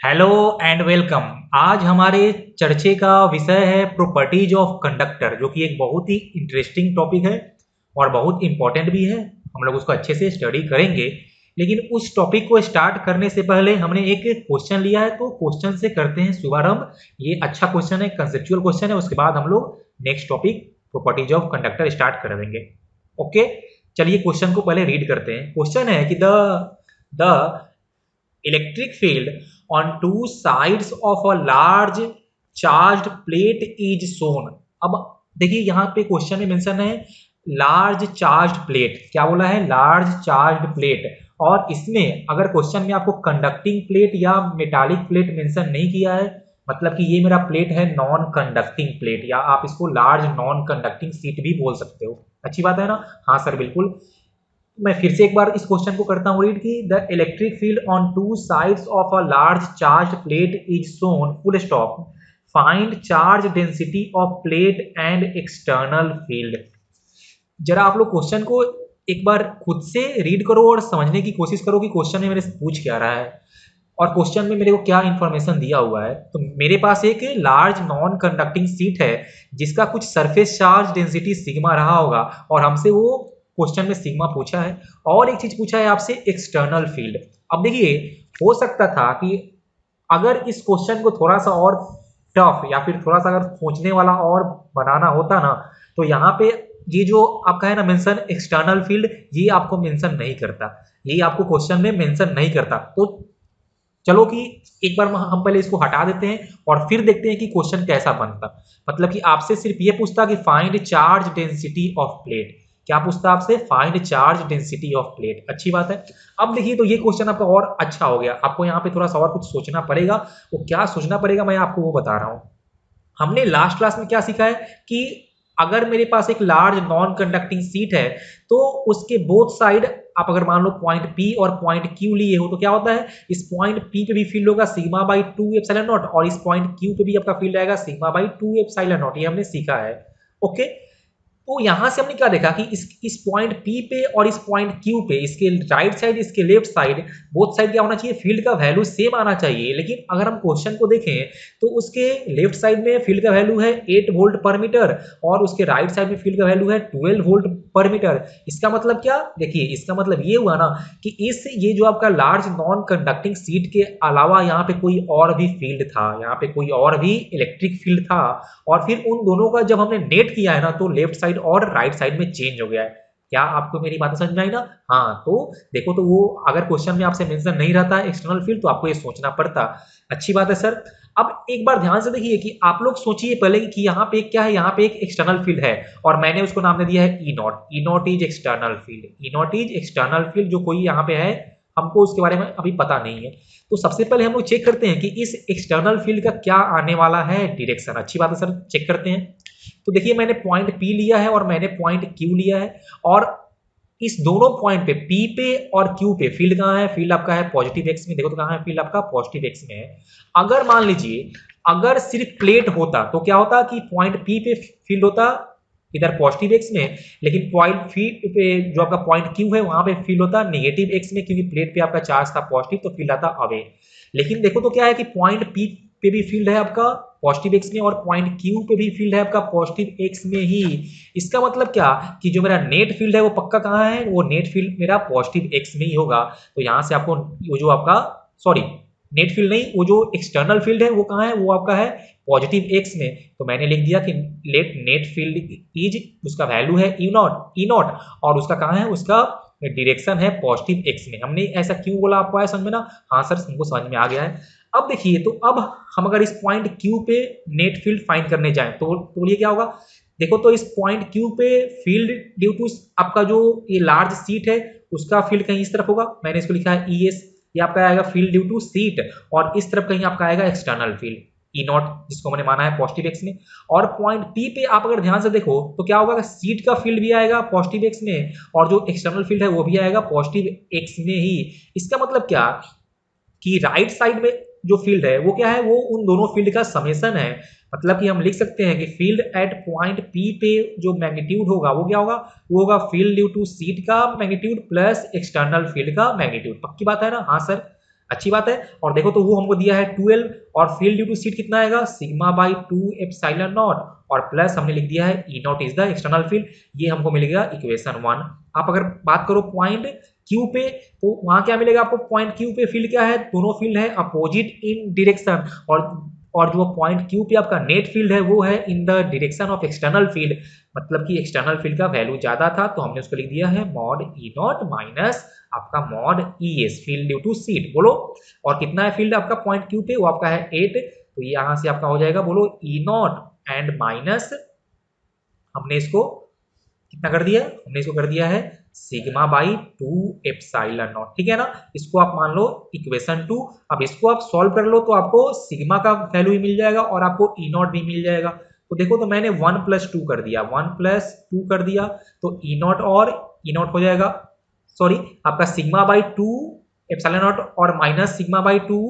Hello and welcome. आज हमारे चर्चे का विषय है प्रॉपर्टीज ऑफ कंडक्टर, जो कि एक बहुत ही इंटरेस्टिंग टॉपिक है और बहुत इंपॉर्टेंट भी है। हम लोग उसको अच्छे से स्टडी करेंगे, लेकिन उस टॉपिक को स्टार्ट करने से पहले हमने एक क्वेश्चन लिया है, तो क्वेश्चन से करते हैं शुभारंभ। ये अच्छा क्वेश्चन है, कंसेप्चुअल क्वेश्चन है। उसके बाद हम लोग next topic properties of conductor start कर देंगे। ओके, चलिए क्वेश्चन को पहले रीड करते हैं। क्वेश्चन है कि the electric field on two sides of a large charged plate is shown। अब देखिए यहाँ पे क्वेश्चन में मेंशन है लार्ज चार्ज्ड प्लेट। क्या बोला है? Large charged plate. और इसमें अगर क्वेश्चन में आपको कंडक्टिंग प्लेट या मेटालिक प्लेट मेंशन नहीं किया है, मतलब कि ये मेरा प्लेट है नॉन कंडक्टिंग प्लेट, या आप इसको लार्ज नॉन कंडक्टिंग सीट भी बोल सकते हो। अच्छी बात है ना? हाँ सर, बिल्कुल। मैं फिर से एक बार इस क्वेश्चन को करता हूँ रीड की the electric field on two sides of a large charge plate is shown full stop. Find charge density of plate and external field. जरा आप लोग क्वेश्चन को एक बार खुद से रीड करो और समझने की कोशिश करो कि क्वेश्चन में मेरे से पूछ क्या रहा है और क्वेश्चन में मेरे को क्या इंफॉर्मेशन दिया हुआ है। तो मेरे पास एक लार्ज नॉन कंडक्टिंग सीट है जिसका कुछ सरफेस चार्ज डेंसिटी सिग्मा रहा होगा, और हमसे वो क्वेश्चन में सिग्मा पूछा है। और एक चीज पूछा है आपसे, एक्सटर्नल फील्ड। अब देखिए, हो सकता था कि अगर इस क्वेश्चन को थोड़ा सा और टफ या फिर थोड़ा सा अगर सोचने वाला और बनाना होता ना, तो यहाँ पे ये जो आपका है ना मेंशन एक्सटर्नल फील्ड, ये आपको मेंशन नहीं करता, ये आपको क्वेश्चन में मेंशन नहीं करता। तो चलो कि एक बार हम पहले इसको हटा देते हैं और फिर देखते हैं कि क्वेश्चन कैसा बनता। मतलब कि आपसे सिर्फ ये पूछता कि find charge density of plate. क्या पूछता आपसे? Find charge density of plate. अच्छी बात है। अब देखिए, तो ये क्वेश्चन आपका और अच्छा हो गया। आपको यहाँ पे थोड़ा सा और कुछ सोचना पड़ेगा। वो क्या सोचना पड़ेगा मैं आपको वो बता रहा हूँ। हमने लास्ट क्लास में क्या सीखा है कि अगर मेरे पास एक लार्ज नॉन कंडक्टिंग सीट है, तो उसके बोथ साइड आप अगर मान लो पॉइंट P और पॉइंट Q लिए हो, तो क्या होता है, इस पॉइंट P पे भी फील्ड होगा सिग्मा बाई 2 एप्सिलॉन नॉट, और इस पॉइंट Q पे भी आपका फील्ड आएगा सिग्मा बाई 2 एप्सिलॉन नॉट। ये हमने सीखा है। ओके, तो यहां से हमने क्या देखा कि इस पॉइंट P पे और इस पॉइंट Q पे, इसके राइट साइड इसके लेफ्ट साइड, बोथ साइड क्या होना चाहिए? फील्ड का वैल्यू सेम आना चाहिए। लेकिन अगर हम क्वेश्चन को देखें तो उसके लेफ्ट साइड में फील्ड का वैल्यू है 8 वोल्ट पर मीटर और उसके राइट साइड में फील्ड का वैल्यू है 12 वोल्ट पर मीटर। इसका मतलब क्या? देखिए, इसका मतलब ये हुआ ना कि ये जो आपका लार्ज नॉन कंडक्टिंग सीट के अलावा यहाँ पे कोई और भी फील्ड था, यहाँ पे कोई और भी इलेक्ट्रिक फील्ड था, और फिर उन दोनों का जब हमने नेट किया है ना, तो लेफ्ट साइड और राइट साइड में चेंज हो गया है। क्या आपको मेरी बात समझ में आई ना? हाँ, तो देखो, तो वो अगर क्वेश्चन में आपसे मेंशन नहीं रहता है एक्सटर्नल फील्ड, तो आपको ये सोचना पड़ता। अच्छी बात है सर। अब एक बार ध्यान से देखिए कि आप लोग सोचिए पहले कि यहाँ पे क्या है। यहाँ पे एक एक्सटर्नल फील्ड है और मैंने उसको नाम दे दिया है E naught. E naught is external field. E naught is external field जो कोई यहाँ पे है, हमको उसके बारे में अभी पता नहीं है। तो सबसे पहले हम लोग चेक करते हैं कि इस एक्सटर्नल फील्ड का क्या आने वाला है डायरेक्शन। अच्छी बात है सर, चेक करते हैं। तो देखिए, मैंने पॉइंट P लिया है और मैंने पॉइंट Q लिया है, और इस दोनों पॉइंट पे P पे और Q पे फील्ड कहाँ है? फील्ड आपका है पॉजिटिव एक्स में। देखो तो कहाँ है फील्ड आपका? पॉजिटिव एक्स में है। अगर मान लीजिए अगर सिर्फ प्लेट होता तो क्या होता कि पॉइंट P पे फील्ड होता इधर पॉजिटिव एक्स में, लेकिन पॉइंट पे जो आपका पॉइंट Q है वहां पे फील्ड होता नेगेटिव एक्स में, क्योंकि प्लेट पे आपका चार्ज था पॉजिटिव, तो फील्ड आता अवे। लेकिन देखो तो क्या है कि पॉइंट P पे भी फील्ड है आपका पॉजिटिव एक्स में और पॉइंट Q पे भी फील्ड है आपका पॉजिटिव एक्स में ही। इसका मतलब क्या कि जो मेरा नेट फील्ड है वो पक्का कहाँ है? वो नेट फील्ड मेरा पॉजिटिव एक्स में ही होगा। तो यहाँ से आपको वो जो आपका, सॉरी, नेट फील्ड नहीं, वो जो एक्सटर्नल फील्ड है वो कहाँ है? वो आपका है पॉजिटिव एक्स में। तो मैंने लिख दिया कि लेट नेट फील्ड इज, उसका वैल्यू है ई नॉट, और उसका कहाँ है? उसका डायरेक्शन है पॉजिटिव एक्स में। हमने ऐसा क्यों बोला? आपको आया समझ में ना? हाँ सर, हमको समझ में आ गया है। अब देखिए, तो अब हम अगर इस पॉइंट Q पे नेट फील्ड फाइंड करने जाएं तो बोलिए क्या होगा? देखो, तो इस पॉइंट Q पे फील्ड ड्यू टू आपका जो ये लार्ज सीट है उसका फील्ड कहीं इस तरफ होगा। मैंने इसको लिखा है ES। ये आपका आएगा फील्ड ड्यू टू सीट, और इस तरफ कहीं आपका आएगा एक्सटर्नल फील्ड ई नॉट, जिसको मैंने माना है पॉजिटिव एक्स में। और पॉइंट P पे आप अगर ध्यान से देखो तो क्या होगा? सीट का फील्ड भी आएगा पॉजिटिव एक्स में और जो एक्सटर्नल फील्ड है वो भी आएगा पॉजिटिव एक्स में ही। इसका मतलब क्या कि राइट साइड में जो फील्ड है वो क्या है? वो उन दोनों फील्ड का समेशन है। मतलब कि हम लिख सकते हैं कि फील्ड एट पॉइंट P पे जो मैग्नीट्यूड होगा वो क्या होगा? वो होगा फील्ड ड्यू टू सीट का मैग्नीट्यूड प्लस एक्सटर्नल फील्ड का मैग्नीट्यूड। पक्की बात है ना? हाँ सर। अच्छी बात है। और देखो तो वो हमको दिया है 12 और फील्ड ड्यू टू सीट कितना आएगा सिग्मा बाई 2 एप्सिलॉन नॉट और प्लस हमने लिख दिया है E naught is the external field. ये हमको मिलेगा इक्वेशन 1। आप अगर बात करो पॉइंट क्यू पे तो वहां क्या मिलेगा आपको, पॉइंट क्यू पे फील्ड क्या है, दोनों फील्ड है अपोजिट इन डायरेक्शन और जो पॉइंट क्यू पे आपका नेट फील्ड है वो है in the direction of external field, मतलब कि एक्सटर्नल फील्ड का वैल्यू ज्यादा था तो हमने उसको लिख दिया है मॉड ई नॉट माइनस आपका mod E S field due to sheet. बोलो और कितना है फील्ड आपका पॉइंट क्यू पे, वो आपका है 8, तो ये यहां से आपका हो जाएगा बोलो ई नॉट एंड माइनस हमने इसको कितना कर दिया, हमने इसको कर दिया है सिग्मा बाई 2 एप्सिलॉन नॉट, ठीक है ना। इसको आप मान लो इक्वेशन 2। अब इसको आप सॉल्व कर लो तो आपको सिग्मा का वैल्यू भी मिल जाएगा और आपको ई नॉट भी मिल जाएगा। तो देखो तो मैंने 1 + 2 कर दिया, 1 + 2 कर दिया तो ई नॉट और ई नॉट हो जाएगा, सॉरी आपका सिग्मा बाई 2 एप्सिलॉन नॉट और minus sigma by 2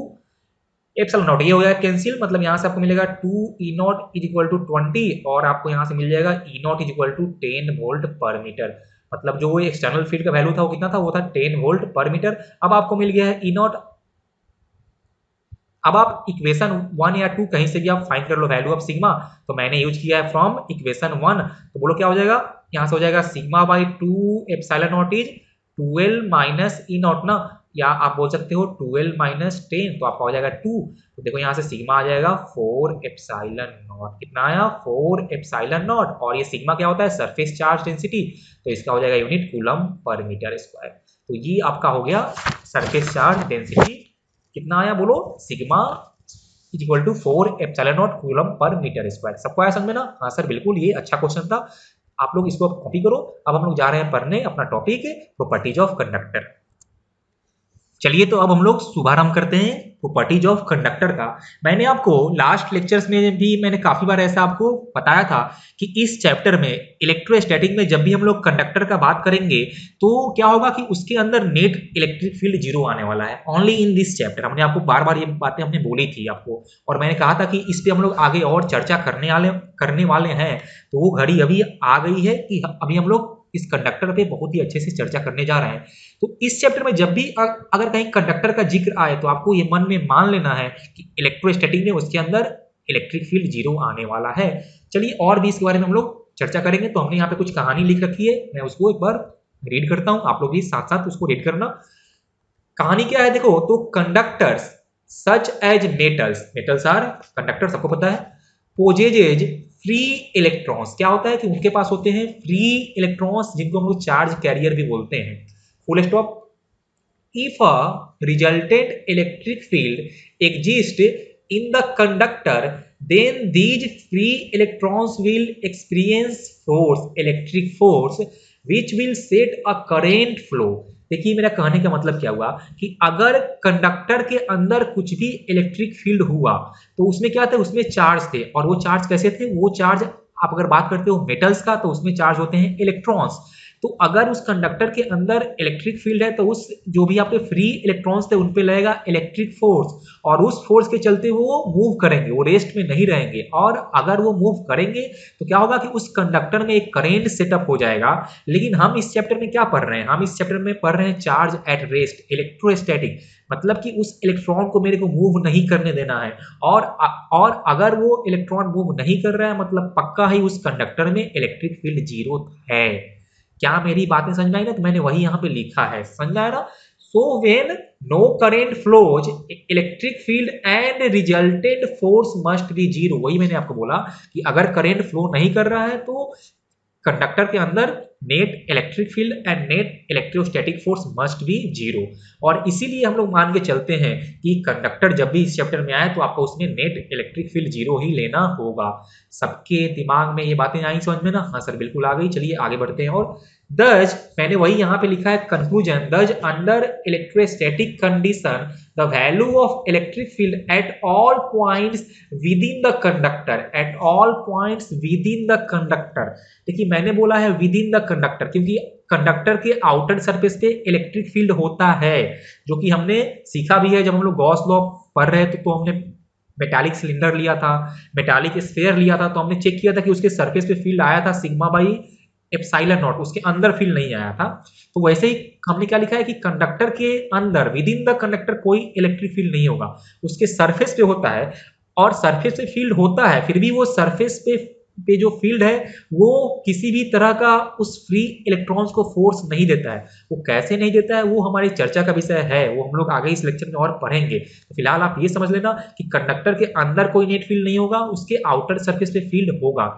epsilon not, ये हो जाएगा कैंसिल, मतलब यहाँ से आपको मिलेगा 2 E naught is equal to 20 और आपको यहाँ से मिल जाएगा E naught is equal to 10 volt per metre. मतलब जो एक्सटर्नल फील्ड का वैल्यू था वो कितना था, वो था 10 वोल्ट पर मीटर। अब आपको मिल गया है ई नॉट। अब आप इक्वेशन 1 या 2 कहीं से भी आप फाइंड कर लो वैल्यू ऑफ सिग्मा, तो मैंने यूज किया है फ्रॉम इक्वेशन 1। तो बोलो क्या हो जाएगा, यहाँ से हो जाएगा sigma by 2 epsilon not is 12 minus E not ना, या आप बोल सकते हो 12 माइनस 10, तो आपका हो जाएगा 2। तो देखो यहाँ से सिग्मा आ जाएगा 4 एप्सिलॉन नॉट, कितना आया 4 एप्सिलॉन नॉट, और ये सिग्मा क्या होता है सरफेस चार्ज डेंसिटी, तो इसका हो जाएगा unit coulomb per metre square. तो ये आपका हो गया सरफेस चार्ज डेंसिटी, कितना आया बोलो sigma is equal to 4 epsilon not coulomb per metre square. सबको आया समझ में ना? हाँ सर बिल्कुल, ये अच्छा क्वेश्चन था, आप लोग इसको कॉपी करो। अब हम लोग जा रहे हैं पढ़ने अपना टॉपिक प्रॉपर्टीज ऑफ कंडक्टर। चलिए तो अब हम लोग शुभारंभ करते हैं प्रॉपर्टीज ऑफ कंडक्टर का। मैंने आपको लास्ट लेक्चर्स में भी मैंने काफी बार ऐसा आपको बताया था कि इस चैप्टर में इलेक्ट्रोस्टैटिक में जब भी हम लोग कंडक्टर का बात करेंगे तो क्या होगा कि उसके अंदर नेट इलेक्ट्रिक फील्ड 0 आने वाला है, ओनली इन दिस चैप्टर। हमने आपको बार बार ये बातें हमने बोली थी आपको, और मैंने कहा था कि इस पे हम लोग आगे और चर्चा करने वाले हैं। तो वो घड़ी अभी आ गई है कि अभी हम लोग इस कंडक्टर पे बहुत ही अच्छे से चर्चा करने जा रहे हैं। तो इस चैप्टर में जब भी अगर कहीं कंडक्टर का जिक्र आए तो आपको ये मन में मान लेना है कि इलेक्ट्रोस्टैटिक में उसके अंदर इलेक्ट्रिक फील्ड 0 आने वाला है। चलिए और भी इसके बारे में हम लोग चर्चा करेंगे। तो हमने यहाँ पे कुछ कहानी लिख रखी है, मैं उसको एक बार रीड करता हूँ, आप लोग भी साथ साथ उसको रीड करना। कहानी क्या है देखो, तो conductors such as metals are conductor, सबको पता है, पोजेजेज फ्री इलेक्ट्रॉन्स, क्या होता है कि उनके पास होते हैं फ्री इलेक्ट्रॉन्स जिनको हम लोग चार्ज कैरियर भी बोलते हैं, full stop. If a resultant electric field exist in the conductor then these free electrons will experience force, electric force, which will set a current flow। देखिए मेरा कहने का मतलब क्या हुआ कि अगर कंडक्टर के अंदर कुछ भी इलेक्ट्रिक फील्ड हुआ तो उसमें क्या थे, उसमें चार्ज थे, और वो चार्ज कैसे थे, वो चार्ज आप अगर बात करते हो मेटल्स का तो उसमें चार्ज होते हैं इलेक्ट्रॉन्स। तो अगर उस कंडक्टर के अंदर इलेक्ट्रिक फील्ड है तो उस जो भी आपके फ्री इलेक्ट्रॉन्स थे उन पे लगेगा इलेक्ट्रिक फोर्स, और उस फोर्स के चलते वो मूव करेंगे, वो रेस्ट में नहीं रहेंगे, और अगर वो मूव करेंगे तो क्या होगा कि उस कंडक्टर में एक करेंट सेटअप हो जाएगा। लेकिन हम इस चैप्टर में क्या पढ़ रहे हैं, हम इस चैप्टर में पढ़ रहे हैं चार्ज एट रेस्ट, इलेक्ट्रोस्टैटिक, मतलब कि उस इलेक्ट्रॉन को मेरे को मूव नहीं करने देना है, और अगर वो इलेक्ट्रॉन मूव नहीं कर रहा है मतलब पक्का ही उस कंडक्टर में इलेक्ट्रिक फील्ड 0 है। क्या मेरी बातें समझ में आई ना? तो मैंने वही यहाँ पे लिखा है, समझ आया ना? So when no current flows electric field and resultant force must be 0। वही मैंने आपको बोला कि अगर करंट फ्लो नहीं कर रहा है तो कंडक्टर के अंदर net electric field and net electrostatic force must be 0। और इसीलिए हम लोग मान के चलते हैं कि कंडक्टर जब भी इस चैप्टर में आए तो आपको उसमें नेट इलेक्ट्रिक फील्ड 0 ही लेना होगा। सबके दिमाग में ये बातें आई समझ में ना? हाँ सर बिल्कुल आ गई। चलिए आगे बढ़ते हैं। और दज मैंने वही यहाँ पे लिखा है कंक्लूजन, दज under electrostatic condition the value of electric field at all points with in the conductor, at all points with in the conductor. देखिए मैंने बोला है विद इन द कंडक्टर क्योंकि कंडक्टर के आउटर सरफेस पे इलेक्ट्रिक फील्ड होता है, जो कि हमने सीखा भी है जब हम लोग गॉस लॉ पढ़ रहे थे। तो हमने मेटालिक सिलेंडर लिया था, मेटालिक स्फीयर लिया था, तो हमने चेक किया था कि उसके सरफेस पे फील्ड आया था सिग्मा बाई एप्सिलॉन नॉट, उसके अंदर फील्ड नहीं आया था। तो वैसे ही हमने क्या लिखा है कि कंडक्टर के अंदर विद इन द कंडक्टर कोई इलेक्ट्रिक फील्ड नहीं होगा, उसके सरफेस पे होता है, और सरफेस पे फील्ड होता है फिर भी वो सरफेस पे जो फील्ड है वो किसी भी तरह का उस फ्री इलेक्ट्रॉन्स को फोर्स नहीं देता है। वो कैसे नहीं देता है वो हमारी चर्चा का विषय है, वो हम लोग आगे इस लेक्चर में और पढ़ेंगे। तो फिलहाल आप ये समझ लेना कि कंडक्टर के अंदर कोई नेट फील्ड नहीं होगा, उसके आउटर सरफेस पे फील्ड होगा।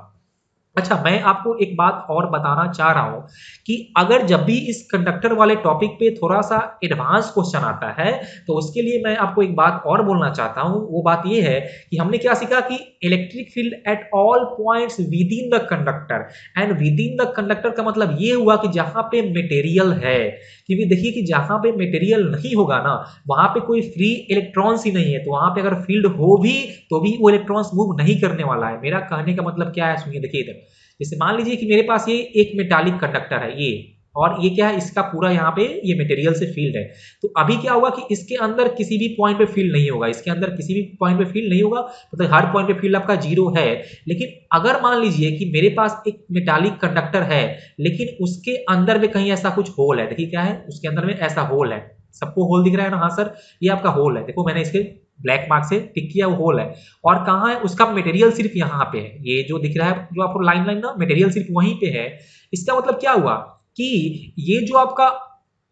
अच्छा, मैं आपको एक बात और बताना चाह रहा हूं कि अगर जब भी इस कंडक्टर वाले टॉपिक पे थोड़ा सा एडवांस क्वेश्चन आता है तो उसके लिए मैं आपको एक बात और बोलना चाहता हूं। वो बात ये है कि हमने क्या सीखा कि electric field at all points with in the conductor, and within the conductor का मतलब ये हुआ कि जहां पे मटेरियल है, क्योंकि देखिए कि जहां पे मटेरियल नहीं होगा ना वहां पे कोई फ्री इलेक्ट्रॉन्स ही नहीं है, तो वहां पे अगर फील्ड हो भी तो भी वो इलेक्ट्रॉन्स मूव नहीं करने वाला है। मेरा कहने का मतलब क्या है, सुनिए, देखिए इधर जैसे मान लीजिए कि मेरे पास ये एक मेटालिक कंडक्टर है ये, और ये क्या है, इसका पूरा यहाँ पे ये मटेरियल से फील्ड है। तो अभी क्या होगा कि इसके अंदर किसी भी पॉइंट पे फील्ड नहीं होगा, इसके अंदर किसी भी पॉइंट पे फील्ड नहीं होगा, मतलब हर पॉइंट पे फील्ड आपका जीरो है। लेकिन अगर मान लीजिए कि मेरे पास एक मेटालिक कंडक्टर है लेकिन उसके अंदर में कहीं ऐसा कुछ होल है, देखिए क्या है, उसके अंदर में ऐसा होल है, सबको होल दिख रहा है ना, हाँ सर ये आपका होल है, देखो मैंने इसके ब्लैक मार्क से टिक किया, वो होल है। और कहाँ है, उसका मटेरियल सिर्फ यहाँ पे है, ये जो दिख रहा है जो आपको लाइन लाइन ना, मटेरियल सिर्फ वहीं पे है। इसका मतलब क्या हुआ कि ये जो आपका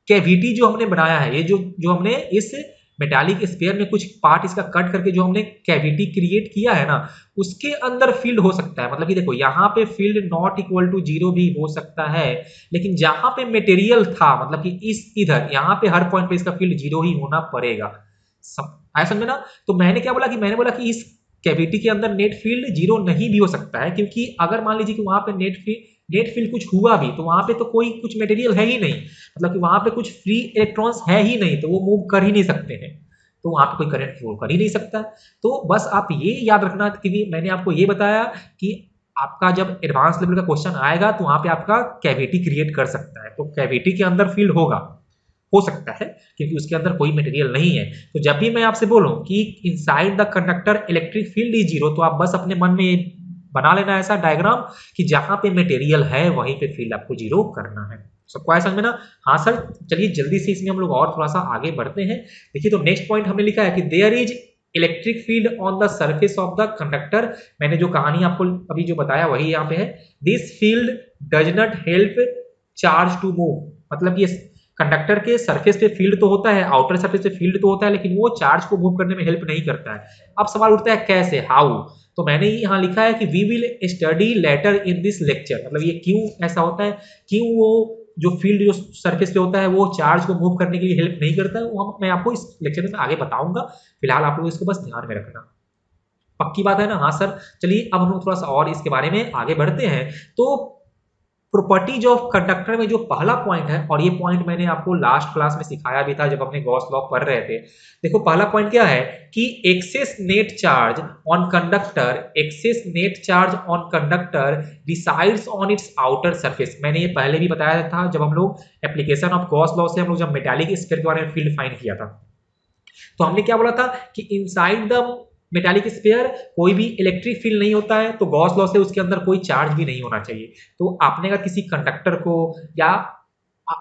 कैविटी जो हमने बनाया है, ये जो हमने इस मेटालिक स्फीयर में कुछ पार्ट इसका कट करके जो हमने कैविटी क्रिएट किया है ना, उसके अंदर फील्ड हो सकता है। मतलब कि देखो यहाँ पे field not equal to zero भी हो सकता है, लेकिन जहां पे मटेरियल था, मतलब कि इस इधर यहाँ पे हर पॉइंट पे इसका फील्ड जीरो ही होना पड़ेगा। आया समझे ना। तो मैंने क्या बोला कि मैंने बोला कि इस कैविटी के अंदर नेट फील्ड जीरो नहीं भी हो सकता है, क्योंकि अगर मान लीजिए कि वहां पे नेट फील्ड कुछ हुआ भी तो वहां पे तो कोई कुछ मटेरियल है ही नहीं, मतलब कि वहां पे कुछ फ्री इलेक्ट्रॉन्स है ही नहीं, तो वो मूव कर ही नहीं सकते हैं, तो वहां पे कोई करंट फ्लो कर ही नहीं सकता। तो बस आप ये याद रखना कि मैंने आपको ये बताया कि आपका जब एडवांस लेवल का क्वेश्चन आएगा तो वहां पे आपका कैविटी क्रिएट कर सकता है, तो कैविटी के अंदर फील्ड होगा, हो सकता है, क्योंकि उसके अंदर कोई मटेरियल नहीं है। तो जब भी मैं आपसे बोलूं कि inside the conductor electric field is zero, तो आप बस अपने मन में बना लेना ऐसा डायग्राम कि जहां पे मटेरियल है वहीं पे फील्ड आपको जीरो करना है। सबको आया समझ में ना। हाँ सर, चलिए जल्दी से इसमें हम लोग और थोड़ा सा आगे बढ़ते हैं। देखिए तो नेक्स्ट पॉइंट हमने लिखा है कि there is electric field on the surface of the conductor. मैंने जो कहानी आपको अभी जो बताया वही यहाँ पे है। This field does not help charge to move, मतलब ये कंडक्टर के सरफेस पे फील्ड तो होता है, आउटर सरफेस पे फील्ड तो होता है, लेकिन वो चार्ज को मूव करने में हेल्प नहीं करता है। अब सवाल उठता है कैसे, हाउ। तो मैंने यहाँ लिखा है कि we will study later in this lecture, मतलब ये क्यों ऐसा होता है, क्यों वो जो फील्ड जो सरफेस पे होता है वो चार्ज को मूव करने के लिए हेल्प नहीं करता है, वो मैं आपको इस लेक्चर में आगे बताऊंगा। फिलहाल आप लोग इसको बस ध्यान में रखना। पक्की बात है ना। हाँ सर, चलिए अब हम लोग थोड़ा सा और इसके बारे में आगे बढ़ते हैं। तो प्रॉपर्टीज ऑफ कंडक्टर में जो पहला पॉइंट है, और ये पॉइंट मैंने आपको लास्ट क्लास में सिखाया भी था जब हमने गॉस लॉ पढ़ रहे थे। देखो पहला पॉइंट क्या है कि excess net charge on conductor, excess net charge on conductor resides on its outer surface. मैंने ये पहले भी बताया था जब हम लोग एप्लीकेशन ऑफ गॉस लॉ से हम लोग जब मेटालिक स्फीयर के बारे में फील्ड फाइंड किया था, तो हमने क्या बोला था कि इनसाइड द मेटालिक स्फीयर कोई भी इलेक्ट्रिक फील्ड नहीं होता है, तो गॉस लॉ से उसके अंदर कोई चार्ज भी नहीं होना चाहिए। तो आपने अगर किसी कंडक्टर को, या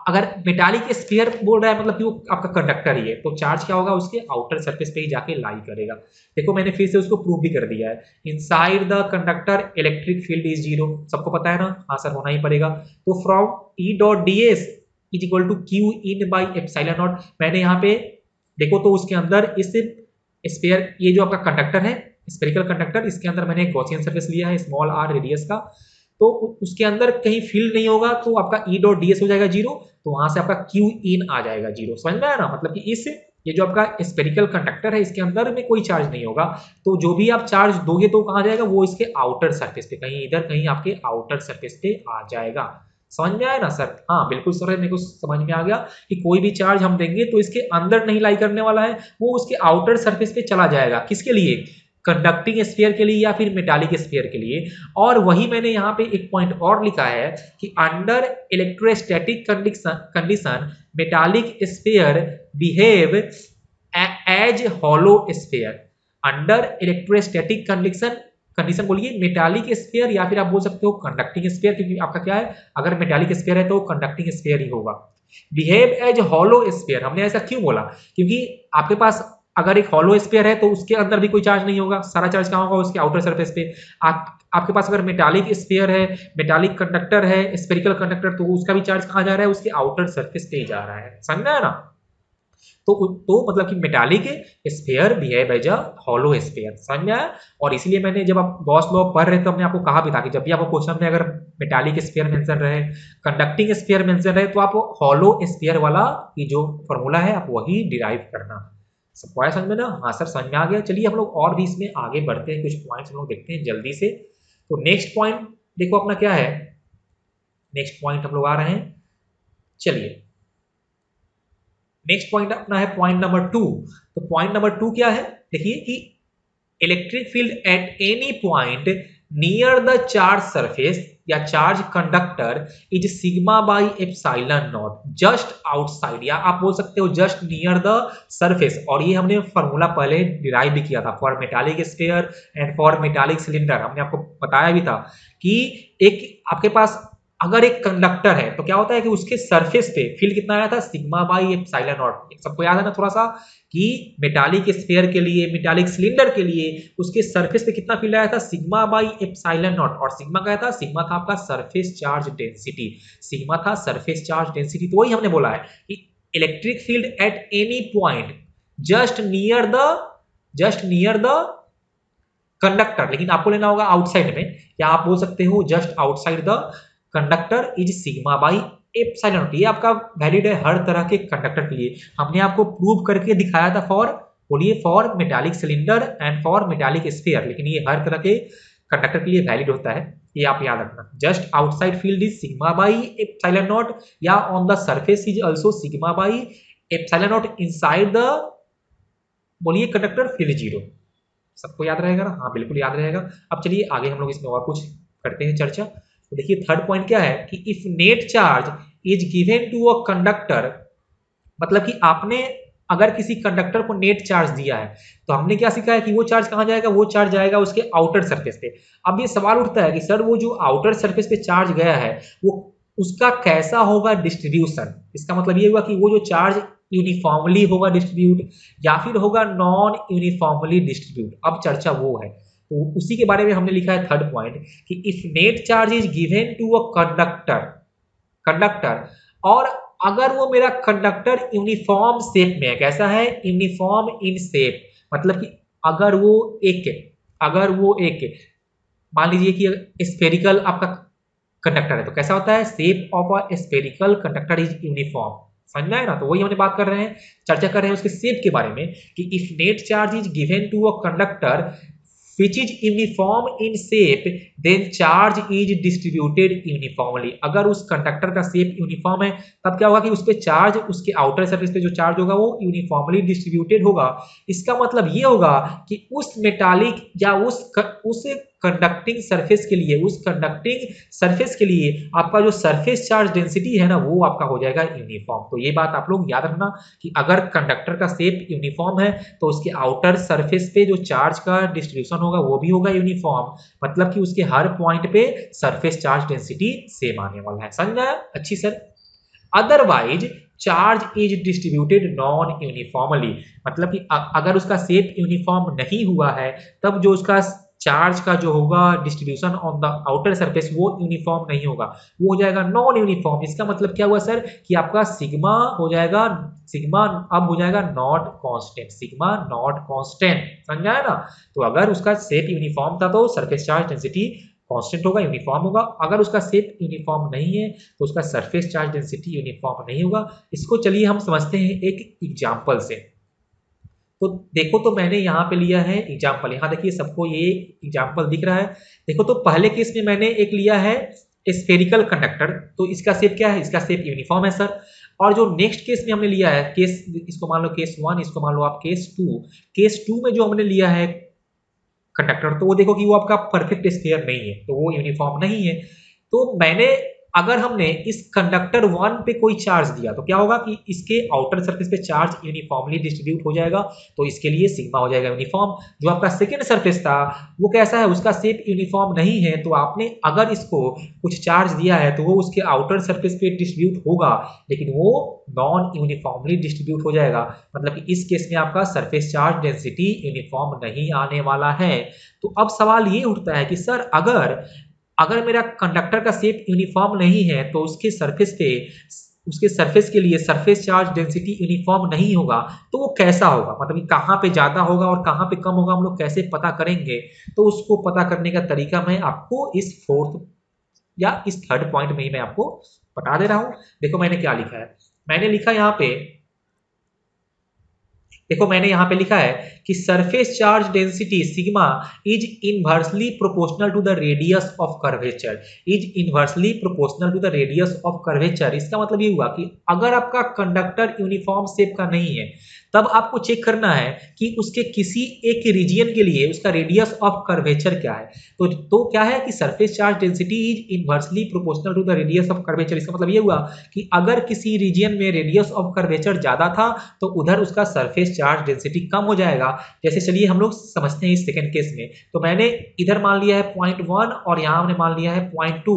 अगर मेटालिक स्फीयर बोल रहा है मतलब कि वो आपका कंडक्टर ही है, तो चार्ज क्या होगा, उसके आउटर सरफेस पे ही जाके लाई करेगा। देखो मैंने फिर से उसको प्रूव भी कर दिया है। Inside the conductor electric field is zero, सबको पता है ना, हाँ सर होना ही पड़ेगा। तो from E dot D S is equal to Q in by epsilon not. मैंने यहाँ पे देखो तो उसके अंदर इस स्फीयर, ये जो आपका कंडक्टर है स्फेरिकल कंडक्टर, इसके अंदर मैंने एक गॉसियन सरफेस लिया है स्मॉल आर रेडियस का, तो उसके अंदर कहीं फील्ड नहीं होगा, तो आपका ई डॉट डी एस हो जाएगा जीरो, तो वहां से आपका क्यू इन आ जाएगा जीरो। समझ में आया ना, मतलब कि इस ये जो आपका स्फेरिकल कंडक्टर है इसके अंदर में कोई चार्ज नहीं होगा, तो जो भी आप चार्ज दोगे तो कहाँ जाएगा, वो इसके आउटर सरफेस पे, कहीं इधर कहीं आपके आउटर सरफेस पे आ जाएगा। समझ में आया ना सर। हाँ बिल्कुल सर, मेरे को समझ में आ गया कि कोई भी चार्ज हम देंगे तो इसके अंदर नहीं लाई करने वाला है, वो उसके आउटर सरफेस पे चला जाएगा। किसके लिए, कंडक्टिंग स्फीयर के लिए या फिर मेटालिक स्फीयर के लिए। और वही मैंने यहाँ पे एक पॉइंट और लिखा है कि under electrostatic condition metallic sphere behave as hollow sphere. Under electrostatic condition condition बोलिए, मेटालिक स्फीयर या फिर आप बोल सकते हो कंडक्टिंग स्फीयर, क्योंकि आपका क्या है, अगर मेटालिक स्फीयर है तो कंडक्टिंग स्फीयर ही होगा। बिहेव एज हॉलो स्फीयर, हमने ऐसा क्यों बोला, क्योंकि आपके पास अगर एक हॉलो स्फीयर है तो उसके अंदर भी कोई चार्ज नहीं होगा, सारा चार्ज कहाँ होगा, उसके आउटर सरफेस पे। आपके पास अगर मेटालिक स्फीयर है, मेटालिक कंडक्टर है, स्फेरिकल कंडक्टर, तो उसका भी चार्ज कहाँ जा रहा है, उसके आउटर सरफेस पे ही जा रहा है, समझा है ना। तो मतलब कि metallic sphere behave as a hollow sphere, समझ में आया। और इसलिए मैंने जब आप गॉस लॉ पढ़ रहे थे तो हमने आपको कहा भी था कि जब भी आपको क्वेश्चन में अगर मेटालिक स्फीयर मेंशन रहे, कंडक्टिंग स्फीयर मेंशन रहे, तो आप हॉलो स्फीयर वाला की जो फॉर्मूला है आप वही डिराइव करना। सबको आया समझ में ना। हाँ सर समझ में आ गया। चलिए हम लोग और भी इसमें आगे बढ़ते हैं, कुछ पॉइंट्स हम लोग देखते हैं जल्दी से। तो नेक्स्ट पॉइंट देखो अपना क्या है, नेक्स्ट पॉइंट हम लोग आ रहे हैं, चलिए नेक्स्ट पॉइंट अपना है पॉइंट नंबर 2। तो पॉइंट नंबर 2 क्या है, देखिए कि electric field at any point near the charge surface या charge conductor is sigma by epsilon naught just outside, या आप बोल सकते हो जस्ट नियर द सरफेस। और ये हमने फॉर्मूला पहले डिराइव भी किया था for metallic sphere and for metallic cylinder. हमने आपको बताया भी था कि एक आपके पास अगर एक कंडक्टर है तो क्या होता है कि उसके सरफेस पे फील्ड कितना आया था, सिग्मा बाई एप्सिलॉन नॉट। सबको याद है ना थोड़ा सा कि मेटालिक स्फीयर के लिए, मेटालिक सिलेंडर के लिए उसके सरफेस पे कितना फील्ड आया था, सिग्मा बाई एप्सिलॉन नॉट। और सिग्मा क्या था, सिग्मा था आपका सरफेस चार्ज डेंसिटी, सिग्मा था सरफेस चार्ज डेंसिटी। तो वही हमने बोला है कि electric field at any point just near the conductor, लेकिन आपको लेना होगा आउटसाइड में, या आप बोल सकते हो just outside the conductor is sigma by epsilon not. ये आपका वैलिड है हर तरह के कंडक्टर के लिए। हमने आपको प्रूव करके दिखाया था फॉर, बोलिए, for metallic cylinder and for metallic sphere, लेकिन ये हर तरह के कंडक्टर के लिए वैलिड होता है, ये आप याद रखना। Just outside field is sigma by epsilon naught, या on the surface is also sigma by epsilon naught inside the, बोलिए, कंडक्टर फील्ड जीरो। सबको याद रहेगा ना, हाँ बिल्कुल याद रहेगा। अब चलिए आगे हम लोग इसमें और कुछ करते हैं चर्चा। तो देखिए थर्ड पॉइंट क्या है कि if net charge is given to a conductor, मतलब कि आपने अगर किसी कंडक्टर को नेट चार्ज दिया है तो हमने क्या सीखा है कि वो चार्ज कहां जाएगा, वो चार्ज जाएगा उसके आउटर सरफेस पे। अब ये सवाल उठता है कि सर वो जो आउटर सरफेस पे चार्ज गया है वो उसका कैसा होगा डिस्ट्रीब्यूशन। इसका मतलब ये हुआ कि वो जो चार्ज यूनिफॉर्मली होगा डिस्ट्रीब्यूट या फिर होगा नॉन यूनिफॉर्मली डिस्ट्रीब्यूट। अब चर्चा वो है, तो उसी के बारे में हमने लिखा है थर्ड पॉइंट कि if net charge is given to a conductor और अगर वो मेरा कंडक्टर यूनिफॉर्म शेप में है, कैसा है, यूनिफॉर्म इन शेप, मतलब कि अगर वो एक मान लीजिए कि स्फेरिकल आपका कंडक्टर है तो कैसा होता है, shape of a spherical conductor is uniform. समझ में आया ना। तो वही हमने बात कर रहे हैं, चर्चा कर रहे हैं उसके शेप के बारे में कि if net charge is given to a conductor which is uniform in shape then charge is distributed uniformly। अगर उस कंडक्टर का शेप यूनिफॉर्म है तब क्या होगा कि उस पे चार्ज, उसके आउटर सरफेस पे जो चार्ज होगा वो यूनिफॉर्मली डिस्ट्रीब्यूटेड होगा। इसका मतलब ये होगा कि उस मेटालिक या उस कंडक्टिंग सरफेस के लिए, उस कंडक्टिंग सरफेस के लिए आपका जो सरफेस चार्ज डेंसिटी है ना वो आपका हो जाएगा यूनिफॉर्म। तो ये बात आप लोग याद रखना कि अगर कंडक्टर का शेप यूनिफॉर्म है तो उसके आउटर सरफेस पे जो चार्ज का डिस्ट्रीब्यूशन होगा वो भी होगा यूनिफॉर्म, मतलब कि उसके हर पॉइंट पे सरफेस चार्ज डेंसिटी सेम आने वाला है। समझ आया अच्छी sir. Otherwise charge is distributed non uniformly, मतलब कि अगर उसका शेप यूनिफॉर्म नहीं हुआ है तब जो उसका चार्ज का जो होगा distribution on the outer surface वो यूनिफॉर्म नहीं होगा, वो हो जाएगा नॉन यूनिफॉर्म। इसका मतलब क्या हुआ सर कि आपका सिग्मा हो जाएगा, सिग्मा अब हो जाएगा not constant, sigma not constant. समझ आया ना। तो अगर उसका शेप यूनिफॉर्म था तो सरफेस चार्ज डेंसिटी कांस्टेंट होगा, यूनिफॉर्म होगा। अगर उसका शेप यूनिफॉर्म नहीं है तो उसका सरफेस चार्ज डेंसिटी यूनिफॉर्म नहीं होगा। इसको चलिए हम समझते हैं एक एग्जांपल से। तो देखो, तो मैंने यहाँ पे लिया है एग्जाम्पल, यहाँ देखिए सबको ये एग्जाम्पल दिख रहा है। देखो तो पहले केस में मैंने एक लिया है स्फेरिकल कंडक्टर, तो इसका शेप क्या है, इसका शेप यूनिफॉर्म है सर। और जो नेक्स्ट केस में हमने लिया है केस, इसको मान लो केस 1, इसको मान लो आप केस 2। केस 2 में जो हमने लिया है कंडक्टर, तो वो देखो कि वो आपका परफेक्ट स्फीयर नहीं है, तो वो यूनिफॉर्म नहीं है। तो मैंने अगर हमने इस कंडक्टर 1 पे कोई चार्ज दिया तो क्या होगा कि इसके आउटर सरफेस पे चार्ज यूनिफॉर्मली डिस्ट्रीब्यूट हो जाएगा, तो इसके लिए सिग्मा हो जाएगा यूनिफॉर्म। जो आपका सेकेंड सरफेस था वो कैसा है, उसका शेप यूनिफॉर्म नहीं है, तो आपने अगर इसको कुछ चार्ज दिया है तो वो उसके आउटर सरफेस पे डिस्ट्रीब्यूट होगा, लेकिन वो नॉन यूनिफॉर्मली डिस्ट्रीब्यूट हो जाएगा। मतलब कि इस केस में आपका सरफेस चार्ज डेंसिटी यूनिफॉर्म नहीं आने वाला है। तो अब सवाल ये उठता है कि सर अगर अगर मेरा कंडक्टर का शेप यूनिफॉर्म नहीं है तो उसके सरफेस के लिए सरफेस चार्ज डेंसिटी यूनिफॉर्म नहीं होगा, तो वो कैसा होगा, मतलब कि कहाँ पे ज्यादा होगा और कहाँ पे कम होगा, हम लोग कैसे पता करेंगे। तो उसको पता करने का तरीका मैं आपको इस फोर्थ या इस थर्ड पॉइंट में ही मैं आपको बता दे रहा हूं। देखो मैंने क्या लिखा है, मैंने लिखा यहाँ पे, देखो मैंने यहां पे लिखा है कि surface charge density sigma is inversely proportional to the radius of curvature, is inversely proportional to the radius of curvature. इसका मतलब ये हुआ कि अगर आपका कंडक्टर यूनिफॉर्म शेप का नहीं है तब आपको चेक करना है कि उसके किसी एक रीजियन के लिए उसका रेडियस ऑफ कर्वेचर क्या है। तो क्या है कि surface charge density is inversely proportional to the radius of curvature. इसका मतलब ये हुआ कि अगर किसी रीजियन में रेडियस ऑफ कर्वेचर ज्यादा था तो उधर उसका सरफेस चार्ज डेंसिटी कम हो जाएगा। जैसे चलिए हम लोग समझते हैं इस सेकंड केस में, तो मैंने इधर मान लिया है 0.1 और यहाँ हमने मान लिया है 0.2।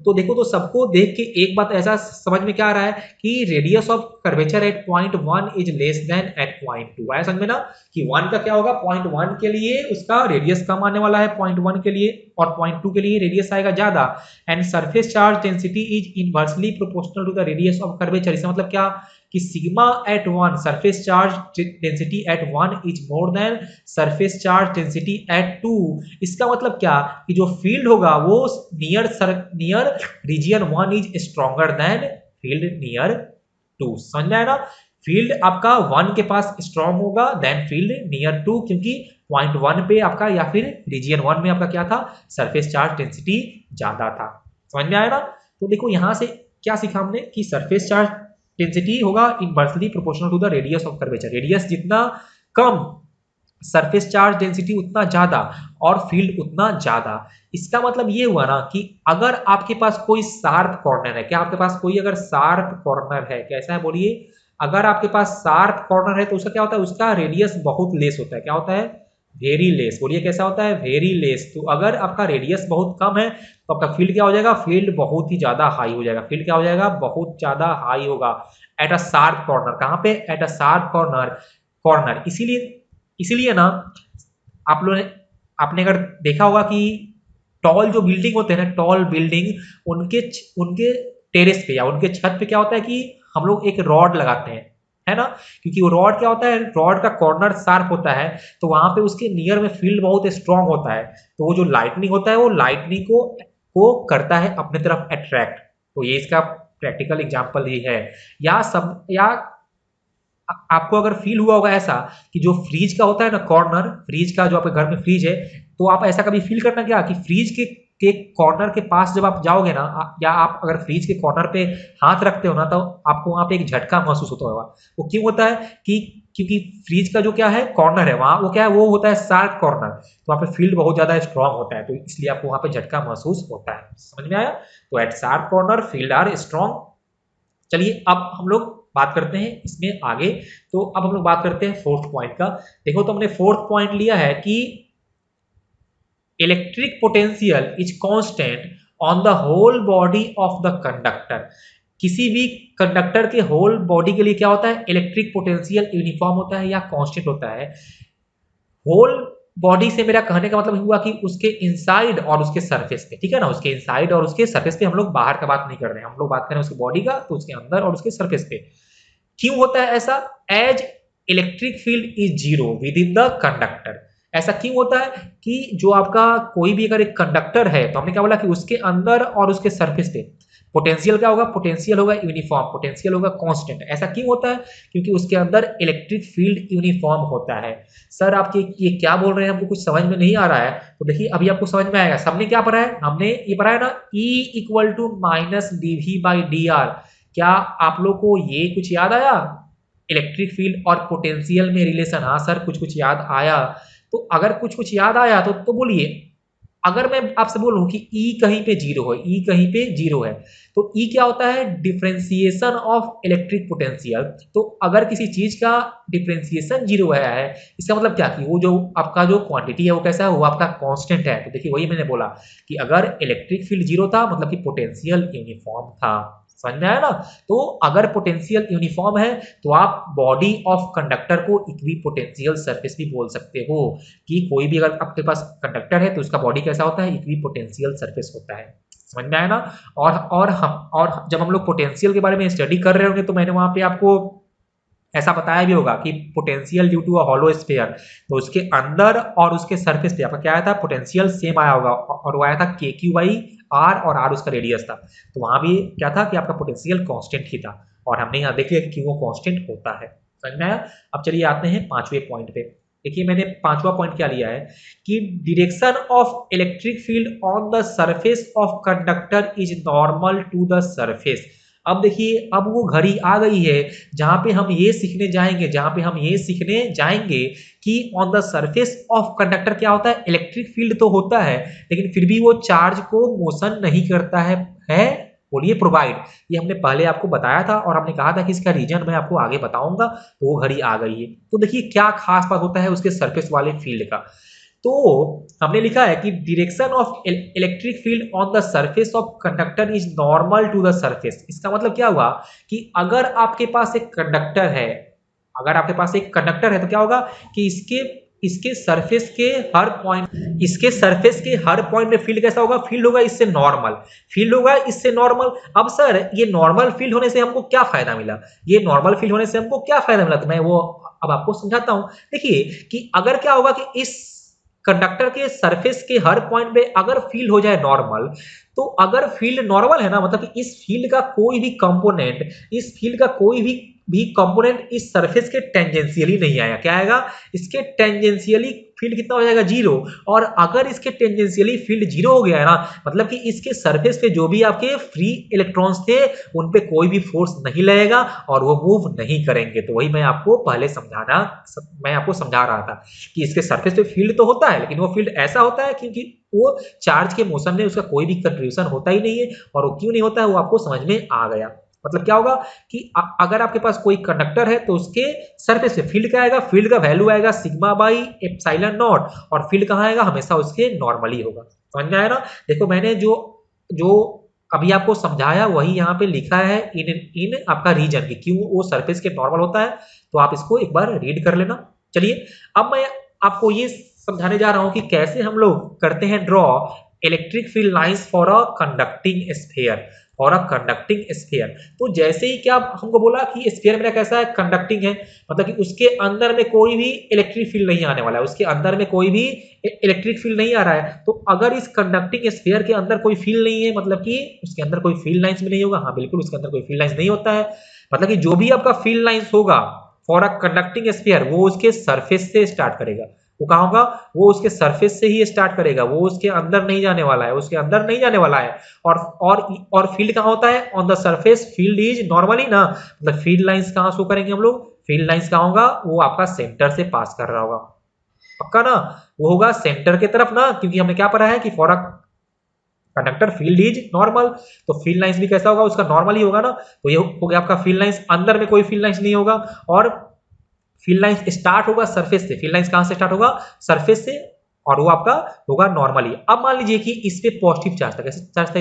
तो देखो, तो सबको देख के एक बात ऐसा समझ में क्या आ रहा है कि radius of curvature at 0.1 is less than at 0.2। आया समझ में ना कि 1 का क्या होगा, 0.1 के लिए उसका रेडियस कम आने वाला है 0.1 के लिए, और 0.2 के लिए रेडियस आएगा ज्यादा। And surface charge density is inversely proportional to the radius of curvature. इसका मतलब क्या कि sigma at 1, surface charge density at 1 is more than surface charge density at 2। इसका मतलब क्या कि जो फील्ड होगा वो near region 1 is stronger than field near 2। समझ में आया ना, फील्ड आपका 1 के पास स्ट्रॉन्ग होगा देन फील्ड नियर 2, क्योंकि 0.1 पे आपका या फिर रीजियन 1 में आपका क्या था, सरफेस चार्ज डेंसिटी ज्यादा था। समझ में आया ना। तो देखो यहां से क्या सीखा हमने कि सरफेस चार्ज डेंसिटी होगा inversely proportional to the radius of curvature. Radius जितना कम सरफेस चार्ज डेंसिटी उतना ज्यादा और फील्ड उतना ज्यादा। इसका मतलब ये हुआ ना कि अगर आपके पास कोई शार्प कॉर्नर है, क्या आपके पास कोई अगर शार्प कॉर्नर है, कैसा है बोलिए, अगर आपके पास शार्प कॉर्नर है तो उसका क्या होता है, उसका रेडियस बहुत लेस होता है। क्या होता है, वेरी लेस। बोलिए कैसा होता है, वेरी लेस। तो अगर आपका रेडियस बहुत कम है तो आपका फील्ड क्या हो जाएगा, फील्ड बहुत ही ज्यादा हाई हो जाएगा। फील्ड क्या हो जाएगा, बहुत ज्यादा हाई होगा एट अ शार्प कॉर्नर। कहां पे, एट अ शार्प कॉर्नर। इसीलिए ना आप लोग ने आपने अगर देखा होगा कि टॉल जो बिल्डिंग होते हैं ना, टॉल बिल्डिंग, उनके उनके टेरेस पे या उनके छत पे क्या होता है कि हम लोग एक रॉड लगाते हैं, है ना, क्योंकि वो रॉड क्या होता है, रॉड का कॉर्नर शार्प होता है, तो वहां पे उसके नियर में फील्ड बहुत स्ट्रांग होता है, तो वो जो लाइटनिंग होता है वो लाइटनिंग को करता है अपने तरफ अट्रैक्ट। तो ये इसका प्रैक्टिकल एग्जांपल ही है। या आपको अगर फील हुआ होगा ऐसा कि जो फ्रीज का होता है ना कॉर्नर, फ्रीज का जो आपके घर में फ्रीज है, तो आप ऐसा कभी फील करना क्या कि फ्रीज के कॉर्नर के पास जब आप जाओगे ना, या आप अगर फ्रीज के कॉर्नर पे हाथ रखते हो ना, तो आपको वहां पे एक झटका महसूस होता होगा। वो क्यों होता है कि क्योंकि फ्रीज का जो क्या है कॉर्नर है वहां, वो क्या है, वो होता है शार्प कॉर्नर, तो वहां पे फील्ड बहुत ज्यादा स्ट्रांग होता है, तो इसलिए आपको वहां पे झटका महसूस होता है। समझ में आया। तो at sharp corner field are strong. चलिए अब हम लोग बात करते हैं इसमें आगे। तो अब हम लोग बात करते हैं फोर्थ पॉइंट का। देखो तो हमने फोर्थ पॉइंट लिया है कि electric potential is constant on the whole body of the conductor. किसी भी कंडक्टर के होल बॉडी के लिए क्या होता है, इलेक्ट्रिक पोटेंशियल यूनिफॉर्म होता है या कांस्टेंट होता है। होल बॉडी से मेरा कहने का मतलब हुआ कि उसके इनसाइड और उसके सरफेस पे, ठीक है ना, उसके इनसाइड और उसके सरफेस पे। हम लोग बाहर का बात नहीं कर रहे हैं, हम लोग बात कर रहे हैं उसकी बॉडी का, तो उसके अंदर और उसके सरफेस पे। क्यों होता है ऐसा, as electric field is zero within the conductor. ऐसा क्यों होता है कि जो आपका कोई भी अगर एक कंडक्टर है तो हमने क्या बोला कि उसके अंदर और उसके सरफेस पे पोटेंशियल क्या होगा, पोटेंशियल होगा यूनिफॉर्म, पोटेंशियल होगा कांस्टेंट। ऐसा क्यों होता है, क्योंकि उसके अंदर इलेक्ट्रिक फील्ड यूनिफॉर्म होता है। सर आप ये क्या बोल रहे हैं, हमको कुछ समझ में नहीं आ रहा है। तो देखिए अभी आपको समझ में आएगा। सबने क्या पढ़ा है, हमने ये पढ़ा है ना, E equal to minus dV by dr। क्या आप लोग को ये कुछ याद आया, इलेक्ट्रिक फील्ड और पोटेंशियल में रिलेशन। हाँ सर कुछ कुछ याद आया। तो अगर कुछ कुछ याद आया तो बोलिए, अगर मैं आपसे बोलूं कि E कहीं पे जीरो है, E कहीं पे जीरो है, तो E क्या होता है? Differentiation of electric potential. तो अगर किसी चीज का डिफरेंशिएशन जीरो आया है, इसका मतलब क्या कि वो जो आपका जो क्वांटिटी है वो कैसा है? वो आपका कांस्टेंट है। तो देखिए वही मैंने बोला कि अगर इलेक्ट्रिक फील्ड जीरो था मतलब कि पोटेंशियल यूनिफॉर्म था। समझ में आया ना? तो अगर पोटेंशियल यूनिफॉर्म है तो आप बॉडी ऑफ कंडक्टर को इक्विपोटेंशियल सरफेस भी बोल सकते हो, कि कोई भी अगर आपके पास कंडक्टर है तो उसका बॉडी कैसा होता है? इक्विपोटेंशियल सरफेस होता है। समझ में आया ना? और जब हम लोग पोटेंशियल के बारे में स्टडी कर रहे होंगे तो मैंने वहां पे आपको ऐसा बताया भी होगा कि potential due to a hollow sphere, तो उसके अंदर और उसके सरफेस पे आपका क्या आया था? पोटेंशियल सेम आया होगा, और वो आया था के क्यू बाई आर, और आर उसका रेडियस था। तो वहां भी क्या था कि आपका पोटेंशियल कांस्टेंट ही था, और हमने यहाँ देख लिया कि क्यों वो कांस्टेंट होता है। समझ में आया? अब चलिए आते हैं पांचवें पॉइंट पे। देखिए मैंने पांचवा पॉइंट क्या लिया है कि direction of electric field on the surface of conductor is normal to the surface. अब देखिए अब वो घड़ी आ गई है जहां पे हम ये सीखने जाएंगे कि on the surface of conductor क्या होता है? इलेक्ट्रिक फील्ड तो होता है, लेकिन फिर भी वो चार्ज को मोशन नहीं करता है बोलिए प्रोवाइड। ये हमने पहले आपको बताया था और हमने कहा था कि इसका रीजन मैं आपको आगे बताऊंगा। तो वो घड़ी आ गई है। तो देखिए क्या खास बात होता है उसके सरफेस वाले फील्ड का। तो हमने लिखा है कि direction of electric field on the surface of conductor is normal to the surface. इसका मतलब क्या हुआ कि अगर आपके पास एक कंडक्टर है, तो क्या होगा कि इसके सरफेस के हर पॉइंट में फील्ड कैसा होगा? फील्ड होगा इससे नॉर्मल। अब सर ये नॉर्मल फील्ड होने से हमको क्या फायदा मिला? तो मैं वो अब आपको समझाता हूं। देखिए कि अगर क्या होगा कि इस कंडक्टर के सरफेस के हर पॉइंट पे अगर फील्ड हो जाए नॉर्मल, तो अगर फील्ड नॉर्मल है ना, मतलब कि इस फील्ड का कोई भी कंपोनेंट इस सरफेस के टेंजेंशियली नहीं आया। क्या आएगा? इसके टेंजेंशियली फील्ड कितना हो जाएगा? जीरो। और अगर इसके टेंजेंशियली फील्ड जीरो हो गया है ना, मतलब कि इसके सरफेस पे जो भी आपके फ्री इलेक्ट्रॉन्स थे उन पे कोई भी फोर्स नहीं लगेगा और वो मूव नहीं करेंगे। तो वही मैं आपको समझा रहा था कि इसके सरफेस पे फील्ड तो होता है, लेकिन वो फील्ड ऐसा होता है क्योंकि वो चार्ज के मोशन में उसका कोई भी कंट्रीब्यूशन होता ही नहीं है। और वो क्यों नहीं होता है वो आपको समझ में आ गया। मतलब क्या होगा कि अगर आपके पास कोई कंडक्टर है तो उसके सरफेस पे फील्ड क्या आएगा? फील्ड का वैल्यू आएगा सिग्मा बाई एप्सिलॉन नॉट, और फील्ड कहाँ आएगा? हमेशा उसके नॉर्मली होगा। समझ में आया ना? देखो मैंने जो जो अभी आपको समझाया वही यहाँ पे लिखा है इन आपका रीजन की क्यों वो सरफेस के नॉर्मल होता है। तो आप इसको एक बार रीड कर लेना। चलिए अब मैं आपको ये समझाने जा रहा हूं कि कैसे हम लोग करते हैं draw electric field lines for a conducting sphere. तो जैसे ही क्या हमको बोला कि स्फीयर मेरा कैसा है? कंडक्टिंग है, मतलब कि उसके अंदर में कोई भी इलेक्ट्रिक फील्ड नहीं आने वाला है, उसके अंदर में कोई भी इलेक्ट्रिक फील्ड नहीं आ रहा है। तो अगर इस कंडक्टिंग स्फीयर के अंदर कोई फील्ड नहीं है, मतलब कि उसके अंदर कोई फील्ड लाइंस भी नहीं होगा। हाँ बिल्कुल, उसके अंदर कोई फील्ड लाइंस नहीं होता है। मतलब कि जो भी आपका फील्ड लाइंस होगा फॉर अ कंडक्टिंग स्फीयर वो उसके सरफेस से स्टार्ट करेगा। वो कहाँ होगा? वो उसके सरफेस से ही स्टार्ट करेगा, वो उसके अंदर नहीं जाने वाला है। और फील्ड कहाँ होता है? On the surface field is normally ना, मतलब फील्ड लाइंस कहाँ शो करेंगे हम लोग? फील्ड लाइंस कहाँ होगा? वो आपका सेंटर से पास कर रहा होगा। पक्का ना? वो होगा सेंटर की तरफ ना, क्योंकि हमने क्या पढ़ा है कि for a conductor field is normal. तो फील्ड लाइंस भी कैसा होगा? उसका नॉर्मल ही होगा ना। तो ये हो गया आपका फील्ड लाइंस, अंदर में कोई फील्ड लाइंस नहीं होगा। और फील्ड लाइंस स्टार्ट होगा सरफेस से। फील्ड लाइंस कहां से स्टार्ट होगा? सरफेस से, और वो आपका होगा नॉर्मली। अब मान लीजिए कि इस पे पॉजिटिव चार्ज था। कैसे चार्ज था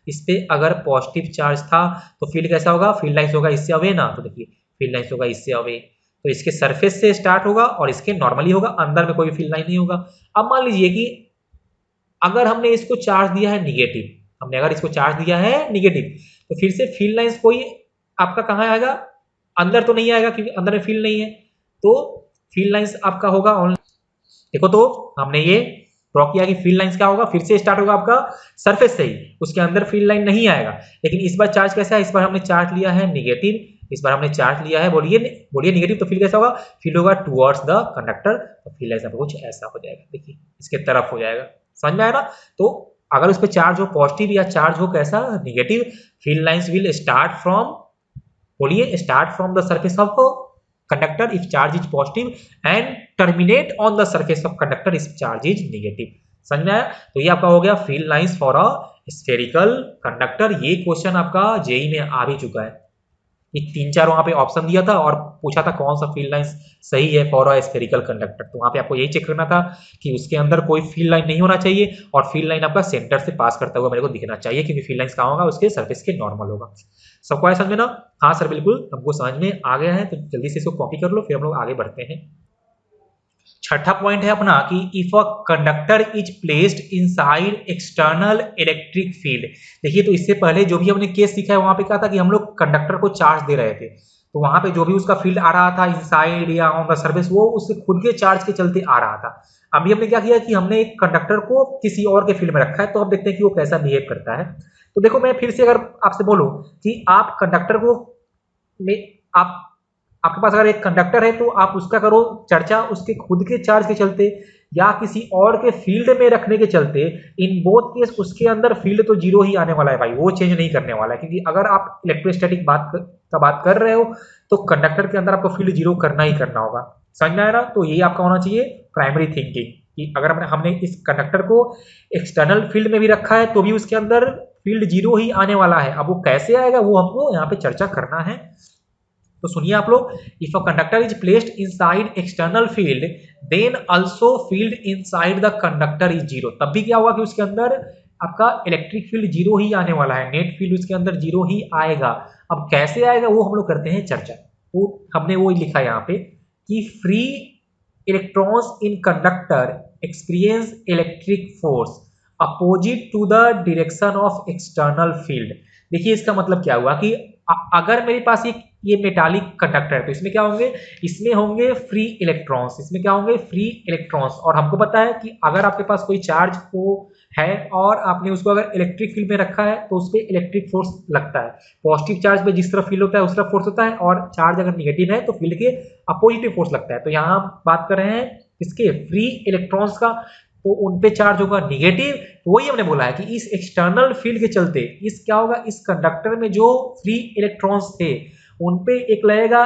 इस पे अगर पॉजिटिव चार्ज था तो फील्ड कैसा होगा? फील्ड लाइंस होगा इससे अवे ना। तो देखिए फील्ड लाइंस होगा इससे अवे, तो इसके सरफेस से स्टार्ट होगा और इसके नॉर्मली होगा, अंदर में कोई फील्ड लाइन नहीं होगा। अब मान लीजिए कि अगर हमने इसको चार्ज दिया है निगेटिव, तो फिर से फील्ड लाइंस कोई आपका कहाँ आएगा? अंदर तो नहीं आएगा क्योंकि अंदर में फील्ड नहीं है। तो फील्ड लाइंस आपका होगा देखो, तो हमने ये ड्रॉ किया कि फील्ड लाइंस क्या होगा? फिर से स्टार्ट होगा आपका सरफेस से ही, उसके अंदर फील्ड लाइन नहीं आएगा। लेकिन इस बार चार्ज कैसा है? इस बार हमने चार्ज लिया है निगेटिव। बोलिए निगेटिव, तो फील्ड कैसा होगा? फील्ड होगा टुवर्ड्स द कंडक्टर। तो फील्ड लाइंस आपको कुछ ऐसा हो जाएगा, देखिए इसके तरफ हो जाएगा। समझ में आया ना? तो अगर उस पर चार्ज हो पॉजिटिव या चार्ज हो कैसा? Negative, field lines will start from the surface of conductor if charge is positive and terminate on the surface of conductor if charge is negative। समझ में आया? तो ये आपका हो गया field lines for a spherical conductor. ये question आपका जेई में आ भी चुका है। ये 3-4 वहां पे ऑप्शन दिया था और पूछा था कौन सा फील्ड लाइंस सही है फॉर अ स्फेरिकल कंडक्टर। तो वहां पे आपको यही चेक करना था कि उसके अंदर कोई फील्ड लाइन नहीं होना चाहिए और फील्ड लाइन आपका सेंटर से पास करता हुआ मेरे को दिखना चाहिए, क्योंकि फील्ड लाइंस कहाँ होगा, उसके सरफेस के नॉर्मल होगा। सबको आया समझ में ना? हाँ सर बिल्कुल, हमको समझ में आ गया है। तो जल्दी से इसको कॉपी कर लो, फिर हम लोग आगे बढ़ते हैं। छठा पॉइंट है अपना कि if a conductor is placed inside external electric field. देखिए, तो इससे पहले जो भी हमने केस सीखा है वहां पे क्या था कि हम लोग कंडक्टर को चार्ज दे रहे थे, तो वहां पे जो भी उसका फील्ड आ रहा था इनसाइड या ऑन द सर्फेस, वो उसके खुद के चार्ज के चलते आ रहा था। अभी हमने क्या किया कि हमने एक कंडक्टर को किसी और के फील्ड में रखा है, तो हम देखते हैं कि वो कैसा बिहेव करता है। तो देखो, मैं फिर से अगर आपसे बोलूं कि आप कंडक्टर को में आप आपके पास अगर एक कंडक्टर है तो आप उसका करो चर्चा उसके खुद के चार्ज के चलते या किसी और के फील्ड में रखने के चलते। इन बोथ केस उसके अंदर फील्ड तो जीरो ही आने वाला है भाई, वो चेंज नहीं करने वाला है, क्योंकि अगर आप इलेक्ट्रोस्टैटिक बात कर रहे हो तो कंडक्टर के अंदर आपको फील्ड जीरो करना ही करना होगा। समझ में आया ना? तो यही आपका होना चाहिए प्राइमरी थिंकिंग, कि अगर हमने इस कंडक्टर को एक्सटर्नल फील्ड में भी रखा है तो भी उसके अंदर फील्ड जीरो ही आने वाला है। अब वो कैसे आएगा वो हमको यहाँ पे चर्चा करना है। तो सुनिए आप लोग, if a conductor is placed inside external field then also field inside the conductor is zero. तब भी क्या होगा कि उसके अंदर आपका इलेक्ट्रिक फील्ड जीरो ही आने वाला है, नेट फील्ड उसके अंदर जीरो ही आएगा। अब कैसे आएगा वो हम लोग करते हैं चर्चा। वो हमने वो लिखा है यहाँ पे कि free electrons in conductor experience electric force opposite to the direction of external field. देखिए, इसका मतलब क्या हुआ कि अगर मेरे पास ये मेटालिक कंडक्टर है तो इसमें क्या होंगे, इसमें होंगे फ्री इलेक्ट्रॉन्स। इसमें क्या होंगे, फ्री इलेक्ट्रॉन्स। और हमको पता है कि अगर आपके पास कोई चार्ज को है और आपने उसको अगर इलेक्ट्रिक फील्ड में रखा है तो उस पर इलेक्ट्रिक फोर्स लगता है। पॉजिटिव चार्ज पे जिस तरफ फील्ड होता है उस तरफ फोर्स होता है, और चार्ज अगर निगेटिव है तो फील्ड के अपोजिटिव फोर्स लगता है। तो यहाँ हम बात कर रहे हैं इसके फ्री इलेक्ट्रॉन्स का, तो उन पे चार्ज होगा निगेटिव। तो वही हमने बोला है कि इस एक्सटर्नल फील्ड के चलते इस क्या होगा, इस कंडक्टर में जो फ्री इलेक्ट्रॉन्स थे उन पे एक लगेगा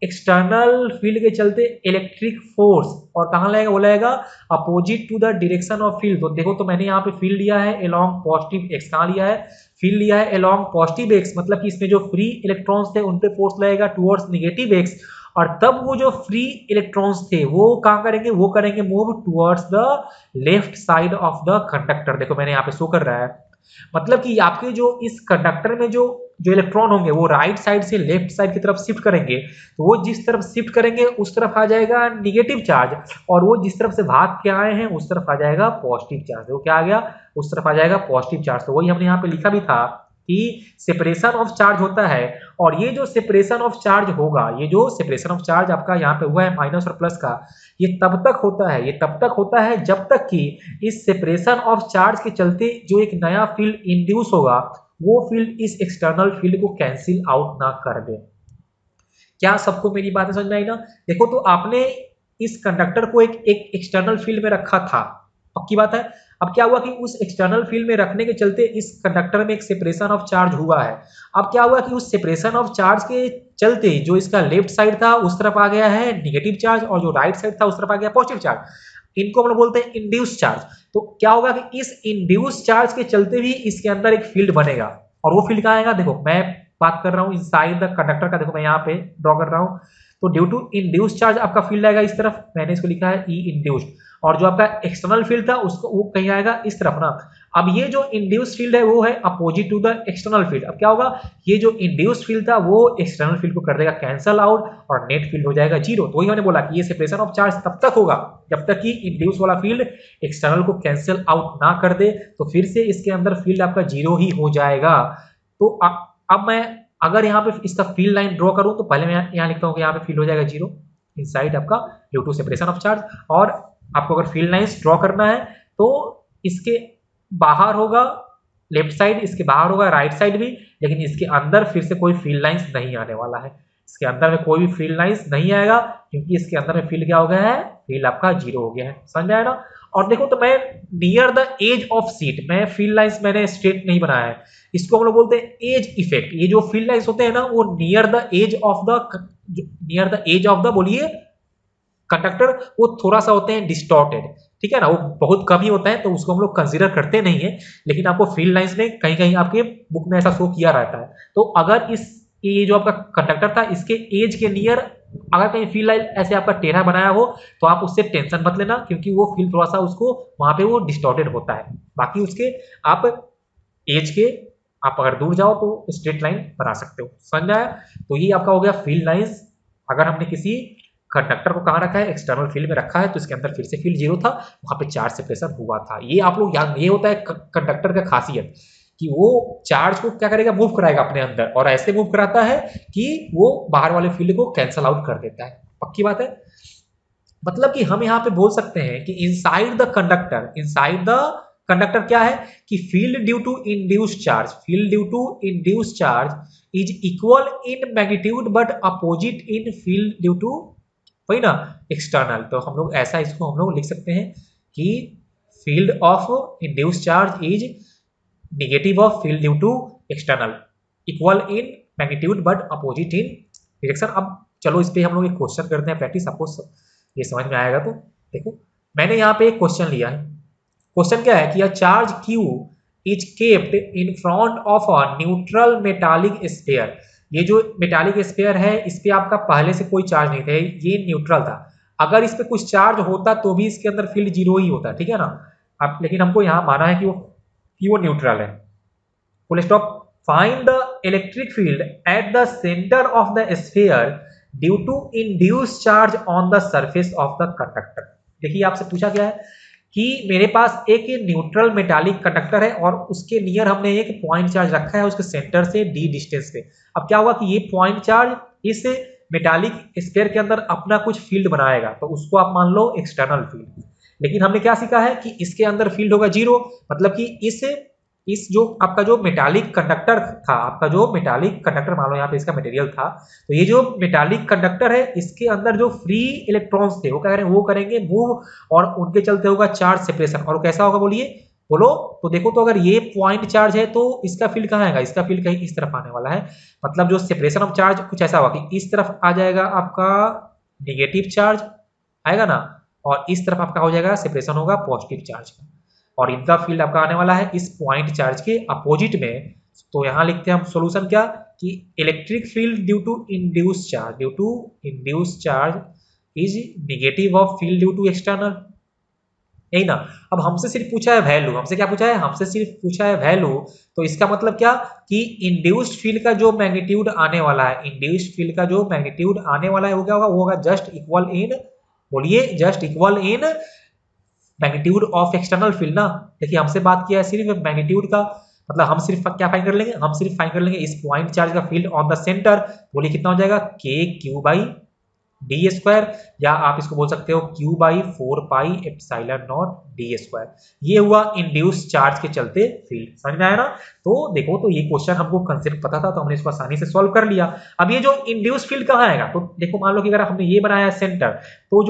एक्सटर्नल फील्ड के चलते इलेक्ट्रिक फोर्स, और कहां लगेगा, वो लगेगा opposite to the direction of field. तो देखो, तो मैंने यहाँ पे फील्ड लिया है अलोंग पॉजिटिव एक्स। कहां लिया है, फील्ड लिया है अलोंग पॉजिटिव एक्स, मतलब कि इसमें जो फ्री इलेक्ट्रॉन्स थे उन पे फोर्स लगेगा टुवर्ड्स निगेटिव एक्स। और तब वो जो फ्री इलेक्ट्रॉन्स थे वो कहां करेंगे, वो करेंगे move towards the left side of the conductor. देखो मैंने यहाँ पे शो कर रहा है, मतलब कि आपके जो इस कंडक्टर में जो जो इलेक्ट्रॉन होंगे वो राइट साइड से लेफ्ट साइड की तरफ शिफ्ट करेंगे। तो वो जिस तरफ शिफ्ट करेंगे उस तरफ आ जाएगा निगेटिव चार्ज, और वो जिस तरफ से भाग के आए हैं उस तरफ आ जाएगा पॉजिटिव चार्ज। वो क्या आ गया, उस तरफ आ जाएगा पॉजिटिव चार्ज। तो वही हमने यहाँ पे लिखा भी था कि सेपरेशन ऑफ चार्ज होता है, और ये जो सेपरेशन ऑफ चार्ज होगा, ये जो सेपरेशन ऑफ चार्ज आपका यहाँ पे हुआ है माइनस और प्लस का, ये तब तक होता है, ये तब तक होता है जब तक कि इस सेपरेशन ऑफ चार्ज के चलते जो एक नया फील्ड इंड्यूस होगा वो फील्ड इस एक्सटर्नल फील्ड को कैंसिल आउट ना कर दे। क्या सबको मेरी बातें समझ में आई ना? देखो, तो आपने इस कंडक्टर को एक एक्सटर्नल फील्ड में रखा था, पक्की बात है। अब क्या हुआ कि उस एक्सटर्नल फील्ड में रखने के चलते इस कंडक्टर में एक सेपरेशन ऑफ चार्ज हुआ है। अब क्या हुआ कि उस सेपरेशन ऑफ चार्ज के चलते जो इसका लेफ्ट साइड था उस तरफ आ गया है निगेटिव चार्ज, और जो राइट साइड था उस तरफ आ गया पॉजिटिव चार्ज। इनको हम लोग बोलते हैं इंड्यूस चार्ज। तो क्या होगा कि इस इंड्यूस चार्ज के चलते भी इसके अंदर एक फील्ड बनेगा, और वो फील्ड कहाँ आएगा, देखो मैं बात कर रहा हूँ इनसाइड द कंडक्टर का। देखो मैं यहाँ पे ड्रॉ कर रहा हूँ, तो ड्यू टू इंड्यूस चार्ज आपका फील्ड आएगा इस तरफ, मैंने इसको लिखा है ई इंड्यूस्ड। और जो आपका एक्सटर्नल फील्ड था उसको वो कहीं आएगा इस तरफ ना। अब ये जो इंड्यूस फील्ड है वो है opposite to the external field. अब क्या होगा, ये जो इंड्यूस फील्ड था वो एक्सटर्नल फील्ड को कर देगा कैंसल आउट, और नेट फील्ड हो जाएगा जीरो। तो वही मैंने बोला कि ये सेपरेशन ऑफ चार्ज तब तक होगा जब तक कि इंड्यूस वाला फील्ड एक्सटर्नल को कैंसिल आउट ना कर दे, तो फिर से इसके अंदर फील्ड आपका जीरो ही हो जाएगा। तो अब मैं अगर यहाँ पे इसका फील्ड लाइन ड्रॉ करूं तो पहले मैं यहाँ लिखता हूँ कि यहाँ पे फील्ड हो जाएगा जीरो इनसाइड आपका due to separation of charge. और आपको अगर फील्ड लाइंस ड्रॉ करना है तो इसके बाहर होगा लेफ्ट साइड, इसके बाहर होगा राइट साइड भी, लेकिन इसके अंदर फिर से कोई फील्ड लाइंस नहीं आने वाला है। इसके अंदर में कोई भी फील्ड लाइंस नहीं आएगा, क्योंकि इसके अंदर में फील्ड क्या हो गया है, फील्ड आपका जीरो हो गया है। समझ आया ना? और देखो, तो मैं near the edge of sheet, मैं फील्ड लाइंस मैंने स्ट्रेट नहीं बनाया है, इसको हम लोग बोलते हैं एज इफेक्ट। ये जो फील्ड लाइंस होते हैं ना वो near the edge of the बोलिए कंडक्टर, वो थोड़ा सा होते हैं डिस्टॉर्टेड। ठीक है ना, वो बहुत कम ही होता है तो उसको हम लोग कंसीडर करते नहीं है, लेकिन आपको फील्ड लाइंस में कहीं कहीं आपके बुक में ऐसा शो किया रहता है। तो अगर इस ये जो आपका कंडक्टर था इसके एज के नियर अगर कहीं फील्ड लाइन ऐसे आपका टेढ़ा बनाया हो तो आप उससे टेंशन मत लेना, क्योंकि वो फील्ड थोड़ा सा उसको वहां पे वो डिस्टॉर्टेड होता है। बाकी उसके आप एज के आप अगर दूर जाओ तो स्ट्रेट लाइन बना सकते हो। समझ में आया? तो ये आपका हो गया फील्ड लाइंस। अगर हमने किसी कंडक्टर को कहाँ रखा है, एक्सटर्नल फील्ड में रखा है, तो इसके अंदर फिर से फील्ड जीरो था, वहां पे चार्ज सेपरेशन हुआ था। ये आप लोग याद, ये होता है कंडक्टर का खासियत कि वो चार्ज को क्या करेगा, मूव कराएगा अपने अंदर, और ऐसे मूव कराता है कि वो बाहर वाले फील्ड को कैंसल आउट कर देता है। पक्की बात है? मतलब कि हम यहाँ पे बोल सकते हैं कि इनसाइड द कंडक्टर क्या है कि field due to induce charge is equal in magnitude but opposite in field due to, वही ना, एक्सटर्नल। तो हम लोग ऐसा इसको हम लोग लिख सकते हैं कि field of induce charge is negative of field due to external, equal in magnitude but opposite in direction. अब चलो इस पे हम लोग एक क्वेश्चन करते हैं प्रैक्टिस, आपको ये समझ में आएगा। तो देखो मैंने यहाँ पे एक क्वेश्चन लिया है। क्वेश्चन क्या है कि a charge Q is kept in front of a neutral metallic sphere. ये जो मेटालिक स्फीयर है इस पे आपका पहले से कोई चार्ज नहीं था, ये न्यूट्रल था। अगर इस पे कुछ चार्ज होता तो भी इसके अंदर फील्ड जीरो ही होता, ठीक है ना। अब लेकिन हमको यहाँ माना है कि वो न्यूट्रल है। Full stop. Find the electric field at the centre of the sphere due to induce charge on the surface of the conductor. देखिए आपसे पूछा गया है कि मेरे पास एक न्यूट्रल मेटालिक कंडक्टर है और उसके नियर हमने एक पॉइंट चार्ज रखा है उसके सेंटर से d डिस्टेंस पे। अब क्या हुआ कि ये पॉइंट चार्ज इस मेटालिक स्फीयर के अंदर अपना कुछ फील्ड बनाएगा, तो उसको आप मान लो एक्सटर्नल फील्ड। लेकिन हमने क्या सीखा है कि इसके अंदर फील्ड होगा जीरो, मतलब कि इस जो आपका जो मेटालिक कंडक्टर था, आपका जो मेटालिक कंडक्टर मान लो यहाँ पे इसका मटेरियल था, तो ये जो मेटालिक कंडक्टर है इसके अंदर जो फ्री इलेक्ट्रॉन्स थे वो क्या करेंगे, वो करेंगे मूव, और उनके चलते होगा चार्ज सेपरेशन। और कैसा होगा बोलिए, बोलो। तो देखो, तो अगर ये पॉइंट चार्ज है तो इसका फील्ड कहाँ आएगा, इसका फील्ड कहीं इस तरफ आने वाला है। मतलब जो सेपरेशन ऑफ चार्ज कुछ ऐसा होगा कि इस तरफ आ जाएगा आपका निगेटिव चार्ज आएगा ना, और इस तरफ आपका हो जाएगा सेपरेशन होगा पॉजिटिव चार्ज का, और इनका फील्ड आपका आने वाला है इस पॉइंट चार्ज के अपोजिट में। तो यहां लिखते हैं हम सॉल्यूशन क्या कि electric field due to induce charge is negative of field due to external, यही ना। अब हमसे सिर्फ पूछा है वैल्यू, हमसे क्या पूछा है, हमसे सिर्फ पूछा है वैल्यू। तो इसका मतलब क्या कि इंड्यूस्ड फील्ड का जो मैग्नीट्यूड आने वाला है, इंड्यूस्ड फील्ड का जो मैग्नीट्यूड आने वाला है वो क्या होगा, वो होगा जस्ट इक्वल इन, बोलिए, just equal in magnitude of external field ना। देखिए हमसे बात किया है सिर्फ मैग्नीट्यूड का, मतलब हम सिर्फ क्या फाइंड कर लेंगे, हम सिर्फ फाइंड कर लेंगे इस पॉइंट चार्ज का फील्ड ऑन द सेंटर। बोलिए कितना हो जाएगा, के क्यू बाई डी स्क्वायर, या आप इसको बोल सकते हो Q by 4 pi epsilon naught D square. ये हुआ इंड्यूस चार्ज के चलते फील्ड। समझ में आया ना। तो देखो, तो ये क्वेश्चन हमको कंसेप्ट पता था तो हमने इसको आसानी से सॉल्व कर लिया। अब ये जो इंड्यूस फील्ड कहाँ आएगा, तो देखो मान लो कि अगर हमने ये बनाया है सेंटर, तो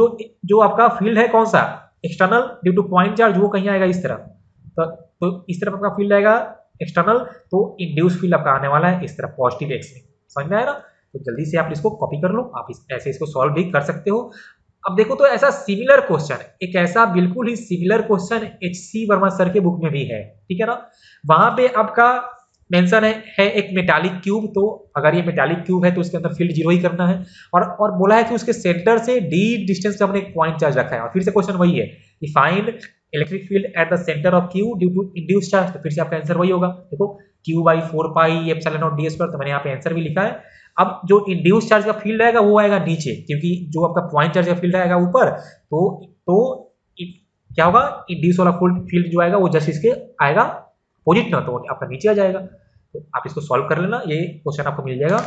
जो आपका फील्ड है कौन सा, external due two point charge, वो कहीं आएगा इस तरफ। तो इस तरफ आपका फील्ड आएगा एक्सटर्नल, तो इंड्यूस फील्ड आपका आने वाला है इस तरफ पॉजिटिव एक्स में। समझ में आया ना। तो जल्दी से आप इसको कॉपी कर लो, आप ऐसे इसको सॉल्व भी कर सकते हो। अब देखो, तो ऐसा सिमिलर क्वेश्चन, एक ऐसा बिल्कुल ही similar question HC Verma sir के बुक में भी है, ठीक है ना। वहां पे आपका मेंशन है एक मेटालिक क्यूब। तो अगर ये मेटालिक क्यूब है तो उसके अंदर फील्ड जीरो ही करना है, और बोला है कि उसके सेंटर से d डिस्टेंस पे हमने एक पॉइंट चार्ज रखा है। और फिर से क्वेश्चन वही है कि find electric field at the centre of Q due to induced charge. तो फिर से आपका आंसर वही होगा, देखो Q by 4 pi epsilon naught D square. तो मैंने यहाँ पे आंसर भी लिखा है। अब जो इंड्यूस चार्ज का फील्ड आएगा वो आएगा नीचे, क्योंकि जो आपका पॉइंट चार्ज का फील्ड आएगा ऊपर, तो क्या होगा, इंड्यूस वाला फील्ड जो आएगा वो जस्ट इसके आएगा अपोजिट ना, तो आपका नीचे आ जाएगा। तो आप इसको सॉल्व कर लेना, ये क्वेश्चन आपको मिल जाएगा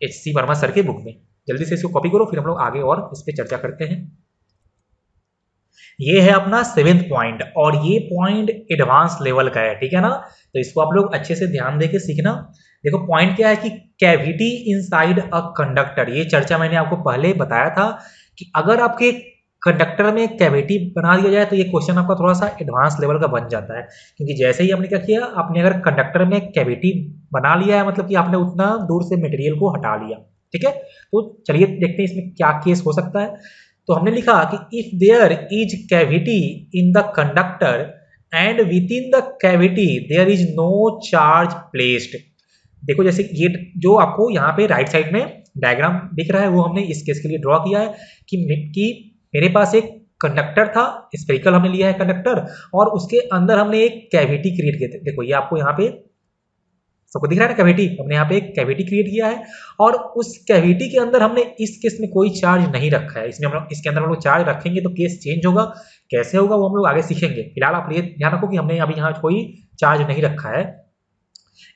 HC वर्मा सर के बुक में। जल्दी से इसको कॉपी करो, फिर हम लोग आगे और इस पे चर्चा करते हैं। ये है अपना 7th पॉइंट, और ये पॉइंट एडवांस लेवल का है, ठीक है ना। तो इसको आप लोग अच्छे से ध्यान देके सीखना। देखो पॉइंट क्या है कि कैविटी इनसाइड अ कंडक्टर। ये चर्चा मैंने आपको पहले बताया था कि अगर आपके कंडक्टर में कैविटी बना दिया जाए तो ये क्वेश्चन आपका थोड़ा सा एडवांस लेवल का बन जाता है, क्योंकि जैसे ही हमने क्या किया, आपने अगर कंडक्टर में कैविटी बना लिया है, मतलब कि आपने उतना दूर से मटेरियल को हटा लिया, ठीक है। तो चलिए देखते हैं इसमें क्या केस हो सकता है। तो हमने लिखा कि if there is cavity in the conductor and within the cavity there is no charge placed. देखो जैसे ये जो आपको यहाँ पे राइट साइड में डायग्राम दिख रहा है वो हमने इस केस के लिए ड्रॉ किया है कि मेरे पास एक कंडक्टर था, स्फेरिकल हमने लिया है कंडक्टर, और उसके अंदर हमने एक कैविटी क्रिएट किया था। देखो ये आपको यहाँ पे सबको दिख रहा है ना कैविटी, हमने यहाँ पे एक कैविटी क्रिएट किया है और उस कैविटी के अंदर हमने इस केस में कोई चार्ज नहीं रखा है। इसमें हम लोग इसके अंदर हम लोग चार्ज रखेंगे तो केस चेंज होगा, कैसे होगा वो हम लोग आगे सीखेंगे। फिलहाल आप ये ध्यान रखो कि हमने अभी यहाँ कोई चार्ज नहीं रखा है।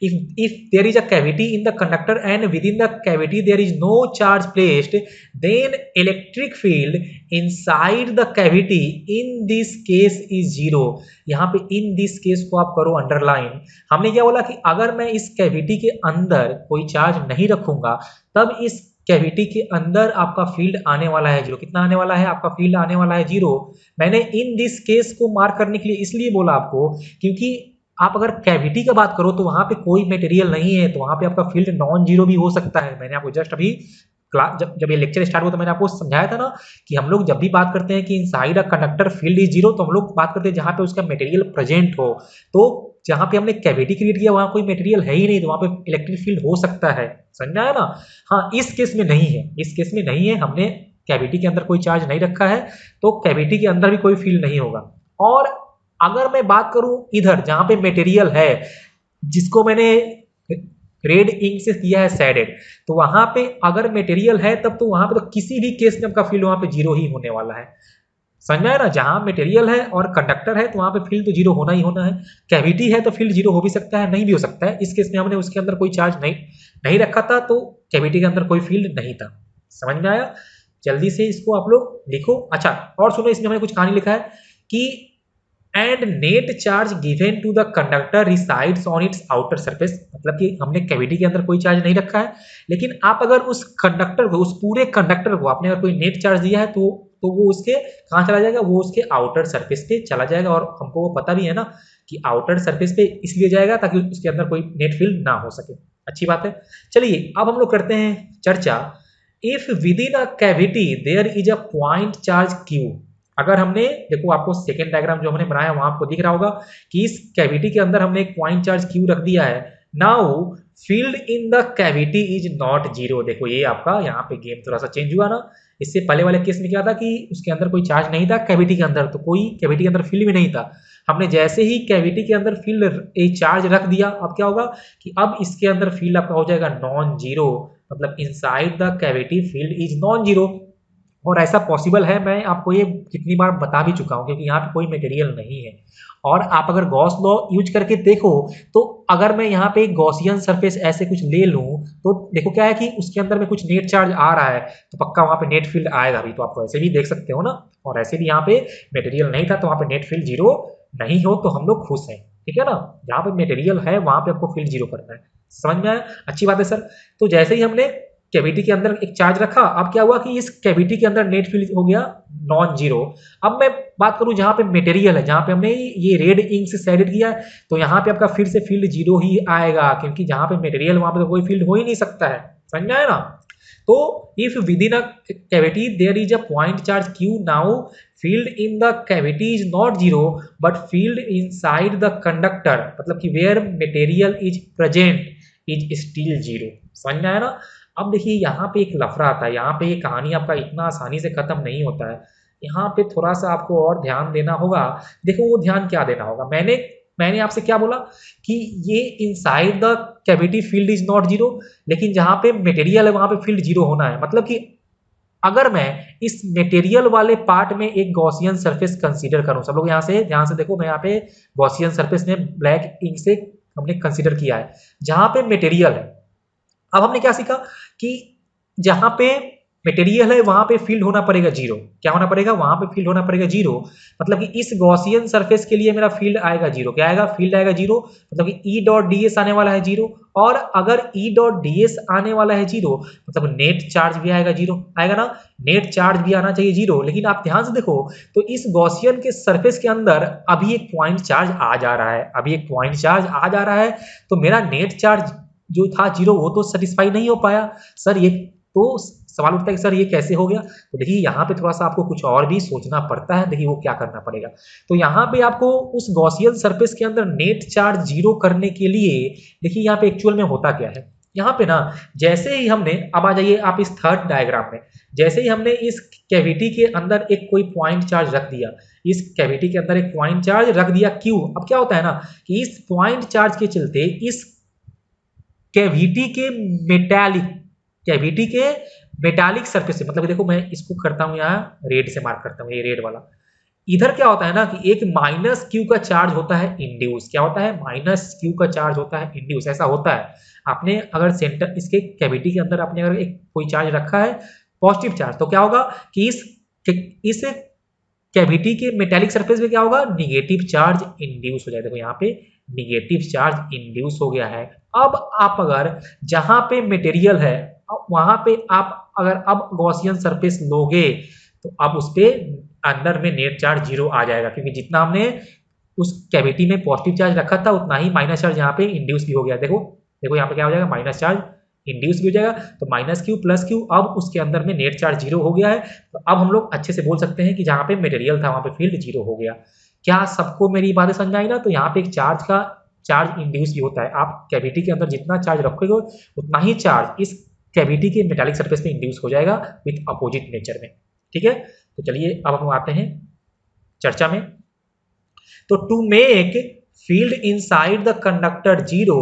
If there is a cavity in the conductor and within the cavity there is no charge placed, then electric field inside the cavity in this case is zero। यहाँ पे in this case को आप करो underline. हमने क्या बोला कि अगर मैं इस कैविटी के अंदर कोई चार्ज नहीं रखूंगा तब इस कैविटी के अंदर आपका फील्ड आने वाला है जीरो। कितना आने वाला है? आपका फील्ड आने वाला है जीरो। मैंने इन दिस केस को मार्क करने के लिए इसलिए बोला आपको क्योंकि आप अगर कैविटी का बात करो तो वहां पे कोई मटेरियल नहीं है, तो वहां पे आपका फील्ड नॉन जीरो भी हो सकता है। मैंने आपको जस्ट अभी क्लास जब ये लेक्चर स्टार्ट हुआ तो मैंने आपको समझाया था ना कि हम लोग जब भी बात करते हैं कि inside a conductor field is zero तो हम लोग बात करते हैं जहां पे उसका मटेरियल प्रेजेंट हो। तो जहां पे हमने कैविटी क्रिएट किया वहां कोई मटेरियल है ही नहीं, तो वहां पे इलेक्ट्रिक फील्ड हो सकता है। समझ आया ना? हाँ, इस केस में नहीं है, इस केस में नहीं है। हमने कैविटी के अंदर कोई चार्ज नहीं रखा है तो कैविटी के अंदर भी कोई फील्ड नहीं होगा। और अगर मैं बात करूं इधर जहां पे मटेरियल है जिसको मैंने रेड इंक से किया है शेडेड, तो वहां पे अगर मटेरियल है तब तो वहां पे तो किसी भी केस में आपका फील्ड वहां पे जीरो ही होने वाला है। समझ में आया ना? जहां मटेरियल है और कंडक्टर है तो वहां पे फील्ड तो जीरो होना ही होना है। कैविटी है तो फील्ड जीरो हो भी सकता है, नहीं भी हो सकता है। इस केस में हमने उसके अंदर कोई चार्ज नहीं रखा था तो कैविटी के अंदर कोई फील्ड नहीं था। समझ में आया? जल्दी से इसको आप लोग लिखो। अच्छा, और सुनो, इसमें हमने कुछ कहानी लिखा है कि and net charge given to the conductor resides on its outer surface. मतलब कि हमने कैविटी के अंदर कोई चार्ज नहीं रखा है, लेकिन आप अगर उस कंडक्टर को, उस पूरे कंडक्टर को आपने अगर कोई नेट चार्ज दिया है तो वो उसके कहाँ चला जाएगा? वो उसके आउटर सरफेस पे चला जाएगा। और हमको वो पता भी है ना कि आउटर सरफेस पे इसलिए जाएगा ताकि उसके अंदर कोई नेट फील्ड ना हो सके। अच्छी बात है। चलिए अब हम लोग करते हैं चर्चा। If within a cavity there is a point charge Q. अगर हमने, देखो आपको सेकेंड डायग्राम जो हमने बनाया वहां आपको दिख रहा होगा कि इस कैविटी के अंदर हमने एक पॉइंट चार्ज क्यू रख दिया है। Now field in the cavity is not zero. देखो ये आपका यहाँ पे गेम थोड़ा सा चेंज हुआ ना। इससे पहले वाले केस में क्या था कि उसके अंदर कोई चार्ज नहीं था कैविटी के अंदर, तो कोई कैविटी के अंदर फील्ड भी नहीं था। हमने जैसे ही कैविटी के अंदर फील्ड एक चार्ज रख दिया, अब क्या होगा कि अब इसके अंदर फील्ड आपका हो जाएगा नॉन जीरो। मतलब inside the cavity field is non zero. और ऐसा पॉसिबल है, मैं आपको ये कितनी बार बता भी चुका हूँ, क्योंकि यहाँ पे कोई मटेरियल नहीं है। और आप अगर गॉस लॉ यूज करके देखो तो अगर मैं यहाँ पे गॉसियन सरफेस ऐसे कुछ ले लूँ तो देखो क्या है कि उसके अंदर में कुछ नेट चार्ज आ रहा है तो पक्का वहाँ पे नेट फील्ड आएगा भी। तो आप ऐसे भी देख सकते हो ना। और ऐसे भी यहाँ पे मटेरियल नहीं था तो वहाँ पे नेट फील्ड जीरो नहीं हो तो हम लोग खुश हैं। ठीक है ना? जहाँ पे मटेरियल है वहाँ पे आपको फील्ड जीरो करना है। समझ में आया? अच्छी बात है सर। तो जैसे ही हमने कैविटी के अंदर एक चार्ज रखा, अब क्या हुआ कि इस कैविटी के अंदर नेट फील्ड हो गया नॉन जीरो। अब मैं बात करूं जहां पे मटेरियल है, जहां पे हमने ये रेड इंक से शेडेड किया है, तो यहां पे आपका फिर से फील्ड जीरो ही आएगा, क्योंकि जहां पे मटेरियल वहां पे तो कोई फील्ड हो ही नहीं सकता है। समझ में आया ना? तो if within a cavity there is a point charge Q, now field in the cavity is not zero but field inside the conductor, मतलब कि where material is present is still zero. समझ में आया ना? अब देखिए यहाँ पे एक लफड़ा आता है। यहाँ पे ये कहानी आपका इतना आसानी से खत्म नहीं होता है। यहाँ पे थोड़ा सा आपको और ध्यान देना होगा। देखो वो ध्यान क्या देना होगा, मैंने आपसे क्या बोला कि ये inside the cavity field is not zero, लेकिन जहां पे मटेरियल है वहां पे फील्ड जीरो होना है। मतलब कि अगर मैं इस मटेरियल वाले पार्ट में एक गॉसियन सरफेस कंसीडर करूं, सब लोग यहाँ से ध्यान से देखो, मैं यहाँ पे गॉसियन सरफेस में ब्लैक इंक से हमने कंसीडर किया है जहां पे मटेरियल है। अब हमने क्या सीखा कि जहां पे मटेरियल है वहां पे फील्ड होना पड़ेगा जीरो। क्या होना पड़ेगा? वहां पे फील्ड होना पड़ेगा जीरो। मतलब कि इस गॉसियन सरफेस के लिए मेरा फील्ड आएगा जीरो। क्या आएगा? फील्ड आएगा जीरो। मतलब कि ई डॉट डी एस आने वाला है जीरो। और अगर ई डॉट डी एस आने वाला है जीरो मतलब नेट चार्ज भी आएगा जीरो। आएगा ना? नेट चार्ज भी आना चाहिए जीरो। लेकिन आप ध्यान से देखो तो इस गॉसियन के सरफेस के अंदर अभी एक पॉइंट चार्ज आ जा रहा है, अभी एक पॉइंट चार्ज आ जा रहा है। तो मेरा नेट चार्ज जो था जीरो वो तो सेटिस्फाई नहीं हो पाया। सर ये तो सवाल उठता है कि सर ये कैसे हो गया। तो देखिए यहाँ पे थोड़ा सा आपको कुछ और भी सोचना पड़ता है। देखिए वो क्या करना पड़ेगा, तो यहाँ पे आपको उस गॉसियन सरफेस के अंदर नेट चार्ज जीरो करने के लिए देखिए यहाँ पे एक्चुअल में होता क्या है। यहाँ पे ना जैसे ही हमने, अब आ जाइए आप इस थर्ड डायग्राम में, जैसे ही हमने इस कैविटी के अंदर एक कोई पॉइंट चार्ज रख दिया, इस कैविटी के अंदर एक पॉइंट चार्ज रख दिया क्यों, अब क्या होता है ना कि इस पॉइंट चार्ज के चलते इस कैविटी के मेटालिक सरफेस से, मतलब देखो मैं इसको करता हूं यहाँ रेड से मार्क करता हूं, ये रेड वाला, इधर क्या होता है ना कि एक माइनस क्यू का चार्ज होता है इंड्यूस, क्या होता है माइनस क्यू का चार्ज होता है इंड्यूस, ऐसा होता है। आपने अगर सेंटर इसके कैविटी के अंदर आपने अगर एक कोई चार्ज रखा है पॉजिटिव चार्ज, तो क्या होगा कि इस कैविटी के मेटालिक सरफेस पे क्या होगा, निगेटिव चार्ज इंड्यूस हो जाएगा। देखो यहाँ पे निगेटिव चार्ज इंड्यूस हो गया है। अब आप अगर जहां पे मटेरियल है वहां पे आप अगर अब गॉसियन सरफेस लोगे तो अब उस पे अंदर में नेट चार्ज जीरो आ जाएगा, क्योंकि जितना हमने उस कैविटी में पॉजिटिव चार्ज रखा था उतना ही माइनस चार्ज यहाँ पे इंड्यूस भी हो गया। देखो देखो यहाँ पे क्या हो जाएगा, माइनस चार्ज इंड्यूस भी हो जाएगा, तो माइनस क्यू प्लस क्यू, अब उसके अंदर में नेट चार्ज जीरो हो गया है। तो अब हम लोग अच्छे से बोल सकते हैं कि जहाँ पे मटेरियल था वहां पे फील्ड जीरो हो गया। क्या सबको मेरी बातें समझ आई ना। तो यहाँ पे एक चार्ज इंड्यूस भी होता है, आप कैविटी के अंदर जितना चार्ज रखोगे उतना ही चार्ज इस कैविटी के मेटालिक सरफेस पे इंड्यूस हो जाएगा विथ अपोजिट नेचर में। ठीक है, तो चलिए अब हम आते हैं चर्चा में। तो to make field inside the conductor zero,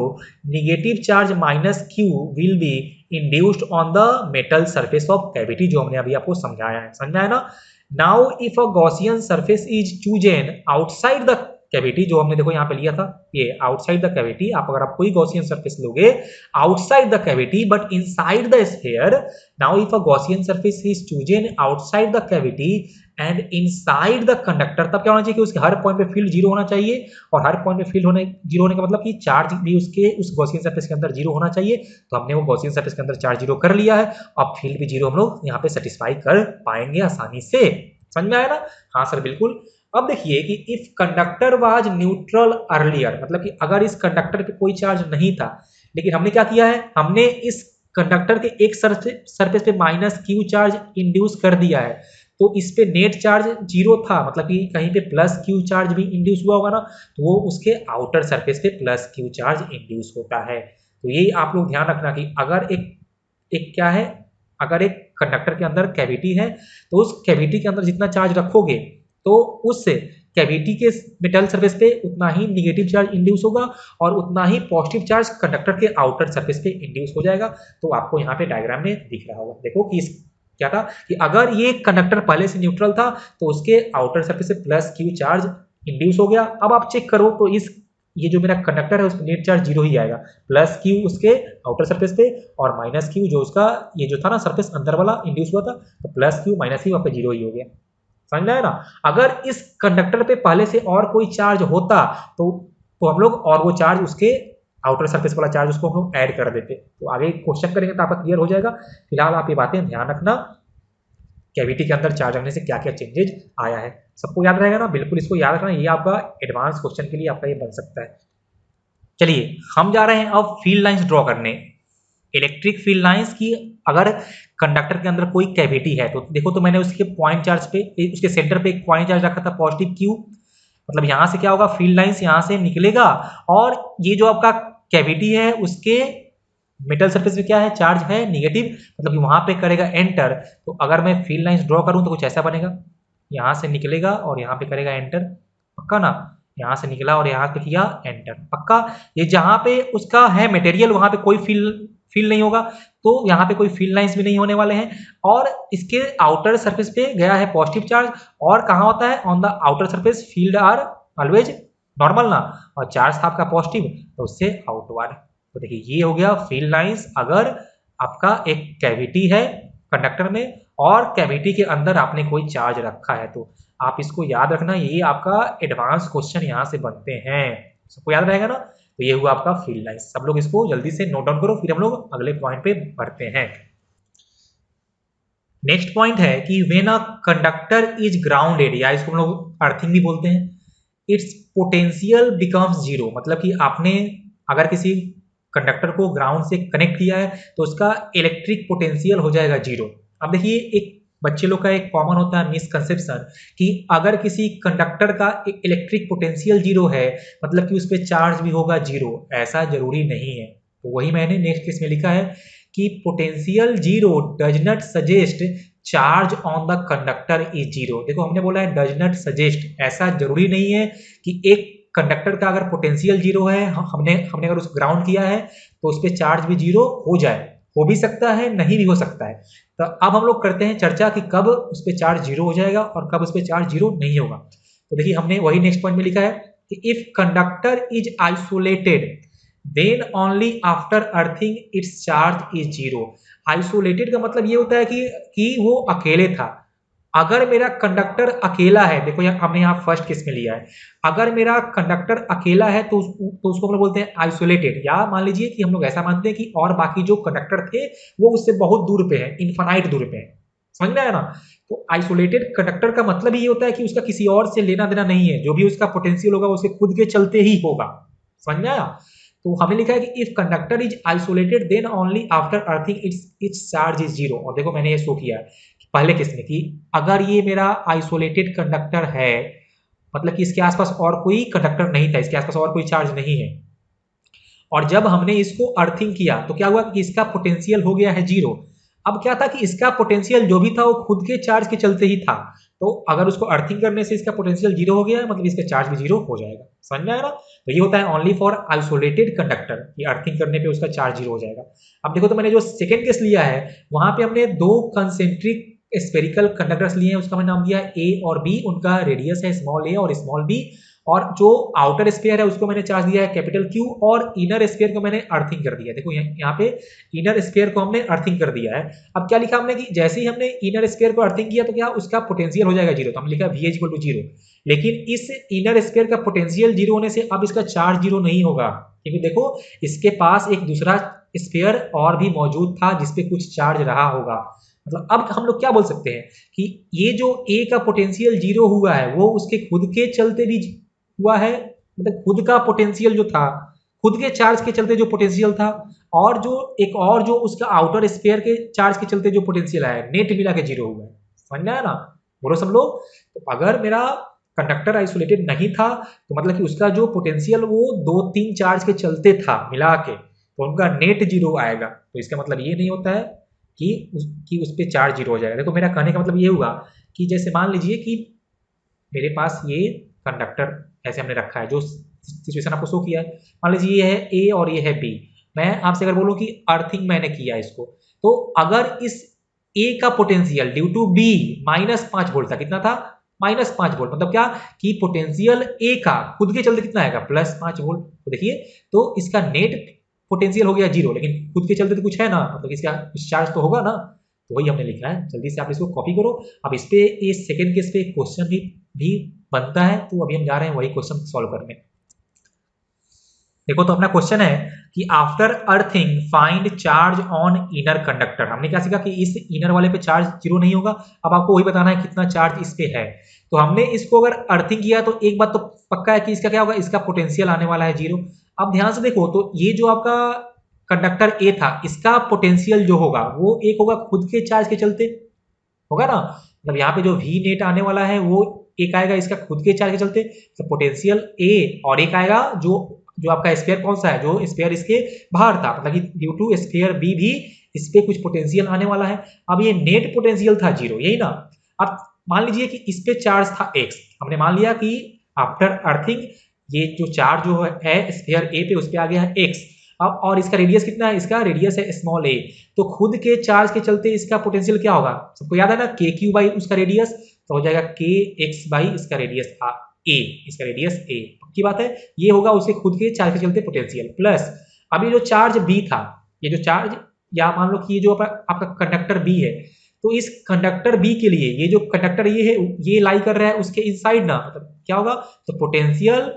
negative charge minus Q will be induced on the metal surface of cavity, जो हमने अभी आपको समझाया है, समझ में आया ना। Now if a Gaussian surface is chosen outside the cavity, जो हमने देखो यहाँ पे लिया था ये आउटसाइड द कैविटी, आप अगर आप कोई गॉसियन सरफेस लोगे outside the cavity but inside the sphere, now if a Gaussian surface is chosen outside the cavity and inside the conductor, तब क्या होना चाहिए कि उसके हर पॉइंट पे फील्ड जीरो होना चाहिए, और हर पॉइंट पे फील्ड होने जीरो होने का मतलब कि चार्ज भी उसके उस गॉसियन सरफेस के अंदर जीरो होना चाहिए। तो हमने वो गॉसियन सरफेस के अंदर चार्ज जीरो कर लिया है, अब फील्ड भी जीरो हम लोग यहाँ पे सेटिस्फाई कर पाएंगे आसानी से। समझ में आया ना। हाँ सर बिल्कुल। अब देखिए कि if conductor was neutral earlier, मतलब कि अगर इस कंडक्टर पे कोई चार्ज नहीं था, लेकिन हमने क्या किया है, हमने इस कंडक्टर के एक सरफेस पे माइनस क्यू चार्ज इंड्यूस कर दिया है, तो इस पे नेट चार्ज जीरो था, मतलब कि कहीं पे प्लस क्यू चार्ज भी इंड्यूस हुआ होगा ना, तो वो उसके आउटर सरफेस पे प्लस क्यू चार्ज इंड्यूस होता है। तो यही आप लोग ध्यान रखना कि अगर एक क्या है, अगर एक कंडक्टर के अंदर कैविटी है तो उस कैविटी के अंदर जितना चार्ज रखोगे तो उस कैविटी के मेटल सरफेस पे उतना ही निगेटिव चार्ज इंड्यूस होगा और उतना ही पॉजिटिव चार्ज कंडक्टर के आउटर सरफेस पे इंड्यूस हो जाएगा। तो आपको यहाँ पे डायग्राम में दिख रहा होगा, देखो कि क्या था कि अगर ये कंडक्टर पहले से न्यूट्रल था तो उसके आउटर सरफेस से प्लस क्यू चार्ज इंड्यूस हो गया। अब आप चेक करो तो ये जो मेरा कंडक्टर है उसमें नेट चार्ज जीरो ही आएगा, प्लस क्यू उसके आउटर सरफेस पे और माइनस क्यू जो उसका ये जो था ना सरफेस अंदर वाला इंड्यूस हुआ था, तो प्लस क्यू माइनस क्यू वहां पे जीरो ही हो गया। समझ में आया ना। अगर इस कंडक्टर पे पहले से और कोई चार्ज होता तो हम लोग और वो चार्ज उसके आउटर सरफेस वाला चार्ज उसको हम लोग ऐड कर देते। तो आगे क्वेश्चन करेंगे तो आपका क्लियर हो जाएगा। फिलहाल आप ये बातें ध्यान रखना, कैविटी के अंदर चार्ज रखने से क्या क्या चेंजेज आया है, सबको याद रहेगा ना। बिल्कुल इसको याद रखना, ये आपका एडवांस क्वेश्चन के लिए आपका ये बन सकता है। चलिए हम जा रहे हैं अब फील्ड लाइंस ड्रॉ करने, इलेक्ट्रिक फील्ड लाइंस की। अगर कंडक्टर के अंदर कोई कैविटी है तो देखो, तो मैंने उसके पॉइंट चार्ज पे उसके सेंटर पे एक पॉइंट चार्ज रखा था पॉजिटिव क्यू, मतलब यहां से क्या होगा, फील्ड लाइंस यहां से निकलेगा और ये जो आपका कैविटी है उसके मेटल सरफेस पे क्या है, चार्ज है निगेटिव, मतलब कि वहां पे करेगा एंटर। तो अगर मैं फील्ड लाइंस ड्रॉ करूं तो कुछ ऐसा बनेगा, यहां से निकलेगा और यहां पे करेगा एंटर, पक्का ना। यहां से निकला और यहां पे किया एंटर, पक्का। ये जहां पे उसका है मटेरियल वहां पे कोई फील्ड नहीं होगा, तो यहाँ पे कोई फील्ड लाइंस भी नहीं होने वाले हैं। और इसके आउटर सरफेस पे गया है पॉजिटिव चार्ज, और कहाँ होता है, on the outer surface field are always normal ना, और चार्ज था आपका पॉजिटिव तो उससे आउटवर्ड। तो देखिए ये हो गया फील्ड लाइंस। अगर आपका एक कैविटी है कंडक्टर में और कैविटी के अंदर आपने कोई चार्ज रखा है, तो आप इसको याद रखना, ये आपका एडवांस क्वेश्चन यहाँ से बनते हैं, सबको याद रहेगा ना। तो ये हुआ आपका फील्ड लाइंस। सब लोग इसको जल्दी से नोट डाउन करो, फिर हम लोग अगले पॉइंट पे बढ़ते हैं। नेक्स्ट पॉइंट है कि when a conductor is grounded, या इसको हम लोग अर्थिंग भी बोलते हैं, इट्स पोटेंशियल बिकम्स जीरो, मतलब कि आपने अगर किसी कंडक्टर को ग्राउंड से कनेक्ट किया है तो उसका इलेक्ट्रिक पोटेंशियल हो जाएगा जीरो। अब देखिए एक बच्चे लोग का एक कॉमन होता है मिसकंसेप्शन कि अगर किसी कंडक्टर का इलेक्ट्रिक पोटेंशियल जीरो है मतलब कि उस पर चार्ज भी होगा जीरो, ऐसा जरूरी नहीं है। तो वही मैंने नेक्स्ट केस में लिखा है कि potential zero does not suggest charge on the conductor is zero. देखो हमने बोला है डज नॉट सजेस्ट, ऐसा जरूरी नहीं है कि एक कंडक्टर का अगर पोटेंशियल जीरो है, हमने हमने अगर उस ग्राउंड किया है तो उस पर चार्ज भी जीरो हो जाए, हो भी सकता है नहीं भी हो सकता है। तो अब हम लोग करते हैं चर्चा कि कब उस पर चार्ज जीरो हो जाएगा और कब उस पर चार्ज जीरो नहीं होगा। तो देखिए हमने वही नेक्स्ट पॉइंट में लिखा है कि if conductor is isolated then only after earthing its charge is zero. Isolated का मतलब ये होता है कि वो अकेले था। अगर मेरा कंडक्टर अकेला है, देखो यहाँ हमने यहाँ फर्स्ट केस में लिया है, अगर मेरा कंडक्टर अकेला है तो उसको हम लोग बोलते हैं आइसोलेटेड। या मान लीजिए कि हम लोग ऐसा मानते हैं कि और बाकी जो कंडक्टर थे वो उससे बहुत दूर पे है, इन्फानाइट दूर पे है। समझ में आया ना? तो आइसोलेटेड कंडक्टर का मतलब ये होता है कि उसका किसी और से लेना देना नहीं है, जो भी उसका पोटेंशियल होगा उसके खुद के चलते ही होगा। समझ में आया? तो हमने लिखा है कि if conductor is isolated then only after earthing its charge is zero. और देखो मैंने ये शो किया है पहले केस में कि अगर ये मेरा आइसोलेटेड कंडक्टर है मतलब कि इसके आसपास और कोई कंडक्टर नहीं था, इसके आसपास और कोई चार्ज नहीं है, और जब हमने इसको अर्थिंग किया तो क्या हुआ कि इसका पोटेंशियल हो गया है जीरो। अब क्या था कि इसका पोटेंशियल जो भी था वो खुद के चार्ज के चलते ही था, तो अगर उसको अर्थिंग करने से इसका पोटेंशियल जीरो हो गया है मतलब इसका चार्ज भी जीरो हो जाएगा। समझ में आया ना? तो ये होता है ओनली फॉर आइसोलेटेड कंडक्टर कि अर्थिंग करने पे उसका चार्ज जीरो हो जाएगा। अब देखो तो मैंने जो सेकेंड केस लिया है वहां पे हमने दो कंसेंट्रिक स्फेरिकल कंडक्टर्स लिए हैं, उसका मैंने नाम दिया है ए और बी, उनका रेडियस है स्मॉल ए और स्मॉल बी, और जो आउटर स्फीयर है उसको मैंने चार्ज दिया है कैपिटल क्यू और इनर स्फीयर को मैंने अर्थिंग कर दिया है। देखो यहाँ पे इनर स्फीयर को हमने अर्थिंग कर दिया है। अब क्या लिखा हमने कि जैसे ही हमने इनर स्फीयर को अर्थिंग किया तो क्या उसका पोटेंशियल हो जाएगा जीरो, तो हमने लिखा V is equal to zero. लेकिन इस इनर स्फीयर का पोटेंशियल जीरो होने से अब इसका चार्ज जीरो नहीं होगा, क्योंकि देखो इसके पास एक दूसरा स्फीयर और भी मौजूद था जिसपे कुछ चार्ज रहा होगा। मतलब अब हम लोग क्या बोल सकते हैं कि ये जो ए का पोटेंशियल जीरो हुआ है वो उसके खुद के चलते भी हुआ है, मतलब खुद का पोटेंशियल जो था, खुद के चार्ज के चलते जो पोटेंशियल था, और जो एक और जो उसका आउटर स्फीयर के चार्ज के चलते जो पोटेंशियल आया, नेट मिला के जीरो हुआ है। समझ में आया ना? बोलो सब लोग। तो अगर मेरा कंडक्टर आइसोलेटेड नहीं था तो मतलब कि उसका जो पोटेंशियल वो दो तीन चार्ज के चलते था मिला के, तो उनका नेट जीरो आएगा। तो इसका मतलब ये नहीं होता है कि उस पर चार्ज जीरो हो जाएगा। देखो मेरा कहने का मतलब ये हुआ कि जैसे मान लीजिए कि मेरे पास ये कंडक्टर ऐसे हमने रखा है, जो सिचुएशन आपको शो किया है, मान लीजिए ये है ए और ये है बी। मैं आपसे अगर बोलूं कि अर्थिंग मैंने किया इसको, तो अगर इस ए का potential due to B -5 volt था, कितना था? -5 वोल्ट। मतलब क्या कि पोटेंशियल ए का खुद के चलते कितना आएगा? +5 वोल्ट। तो देखिए तो इसका नेट पोटेंशियल हो गया जीरो, लेकिन खुद के चलते तो कुछ है ना, मतलब इसका कुछ चार्ज तो होगा ना। तो वही हमने लिखा है, जल्दी से आप इसको कॉपी करो। अब इस पे ये सेकंड केस पे क्वेश्चन भी बनता है, तो अभी हम जा रहे हैं वही क्वेश्चन सॉल्व करने। देखो तो अपना क्वेश्चन है कि after earthing find charge on inner conductor. हमने क्या सीखा कि इस इनर वाले पे चार्ज जीरो नहीं होगा। अब आपको वही बताना है कितना चार्ज इस पे है। तो हमने इसको अगर अर्थिंग किया तो एक बात तो पक्का है कि इसका क्या होगा, इसका पोटेंशियल आने वाला है जीरो। अब ध्यान से देखो तो ये जो आपका कंडक्टर ए था इसका पोटेंशियल जो होगा वो एक होगा खुद के चार्ज के चलते, होगा ना। मतलब यहाँ पे जो वी नेट आने वाला है वो एक आएगा इसका खुद के चार्ज के चलते, तो पोटेंशियल ए, और एक आएगा जो जो आपका स्फीयर कौन सा है, जो स्फीयर इसके बाहर था, मतलब कि ड्यू टू स्फीयर बी भी इस पे कुछ पोटेंशियल आने वाला है। अब ये नेट पोटेंशियल था जीरो, यही ना। अब मान लीजिए कि इस पे चार्ज था एक्स, हमने मान लिया कि आफ्टर अर्थिंग ये जो चार्ज जो है स्फीयर ए पे उस पे आ गया है एक्स। अब और इसका रेडियस कितना है, इसका रेडियस है स्मॉल ए, तो खुद के चार्ज के चलते इसका पोटेंशियल क्या होगा, सबको याद है ना, के क्यू बाई उसका रेडियस, तो हो जाएगा के एक्स बाई इसका रेडियस ए, इसका रेडियस ए, की बात है। ये होगा उसके खुद के चार्ज के चलते पोटेंशियल, प्लस अब ये जो चार्ज बी था, ये जो चार्ज, या मान लो कि ये जो आपका कंडक्टर बी है, तो इस कंडक्टर बी के लिए ये जो कंडक्टर ये है ये लाई कर रहा है उसके इनसाइड ना, मतलब क्या होगा, तो potential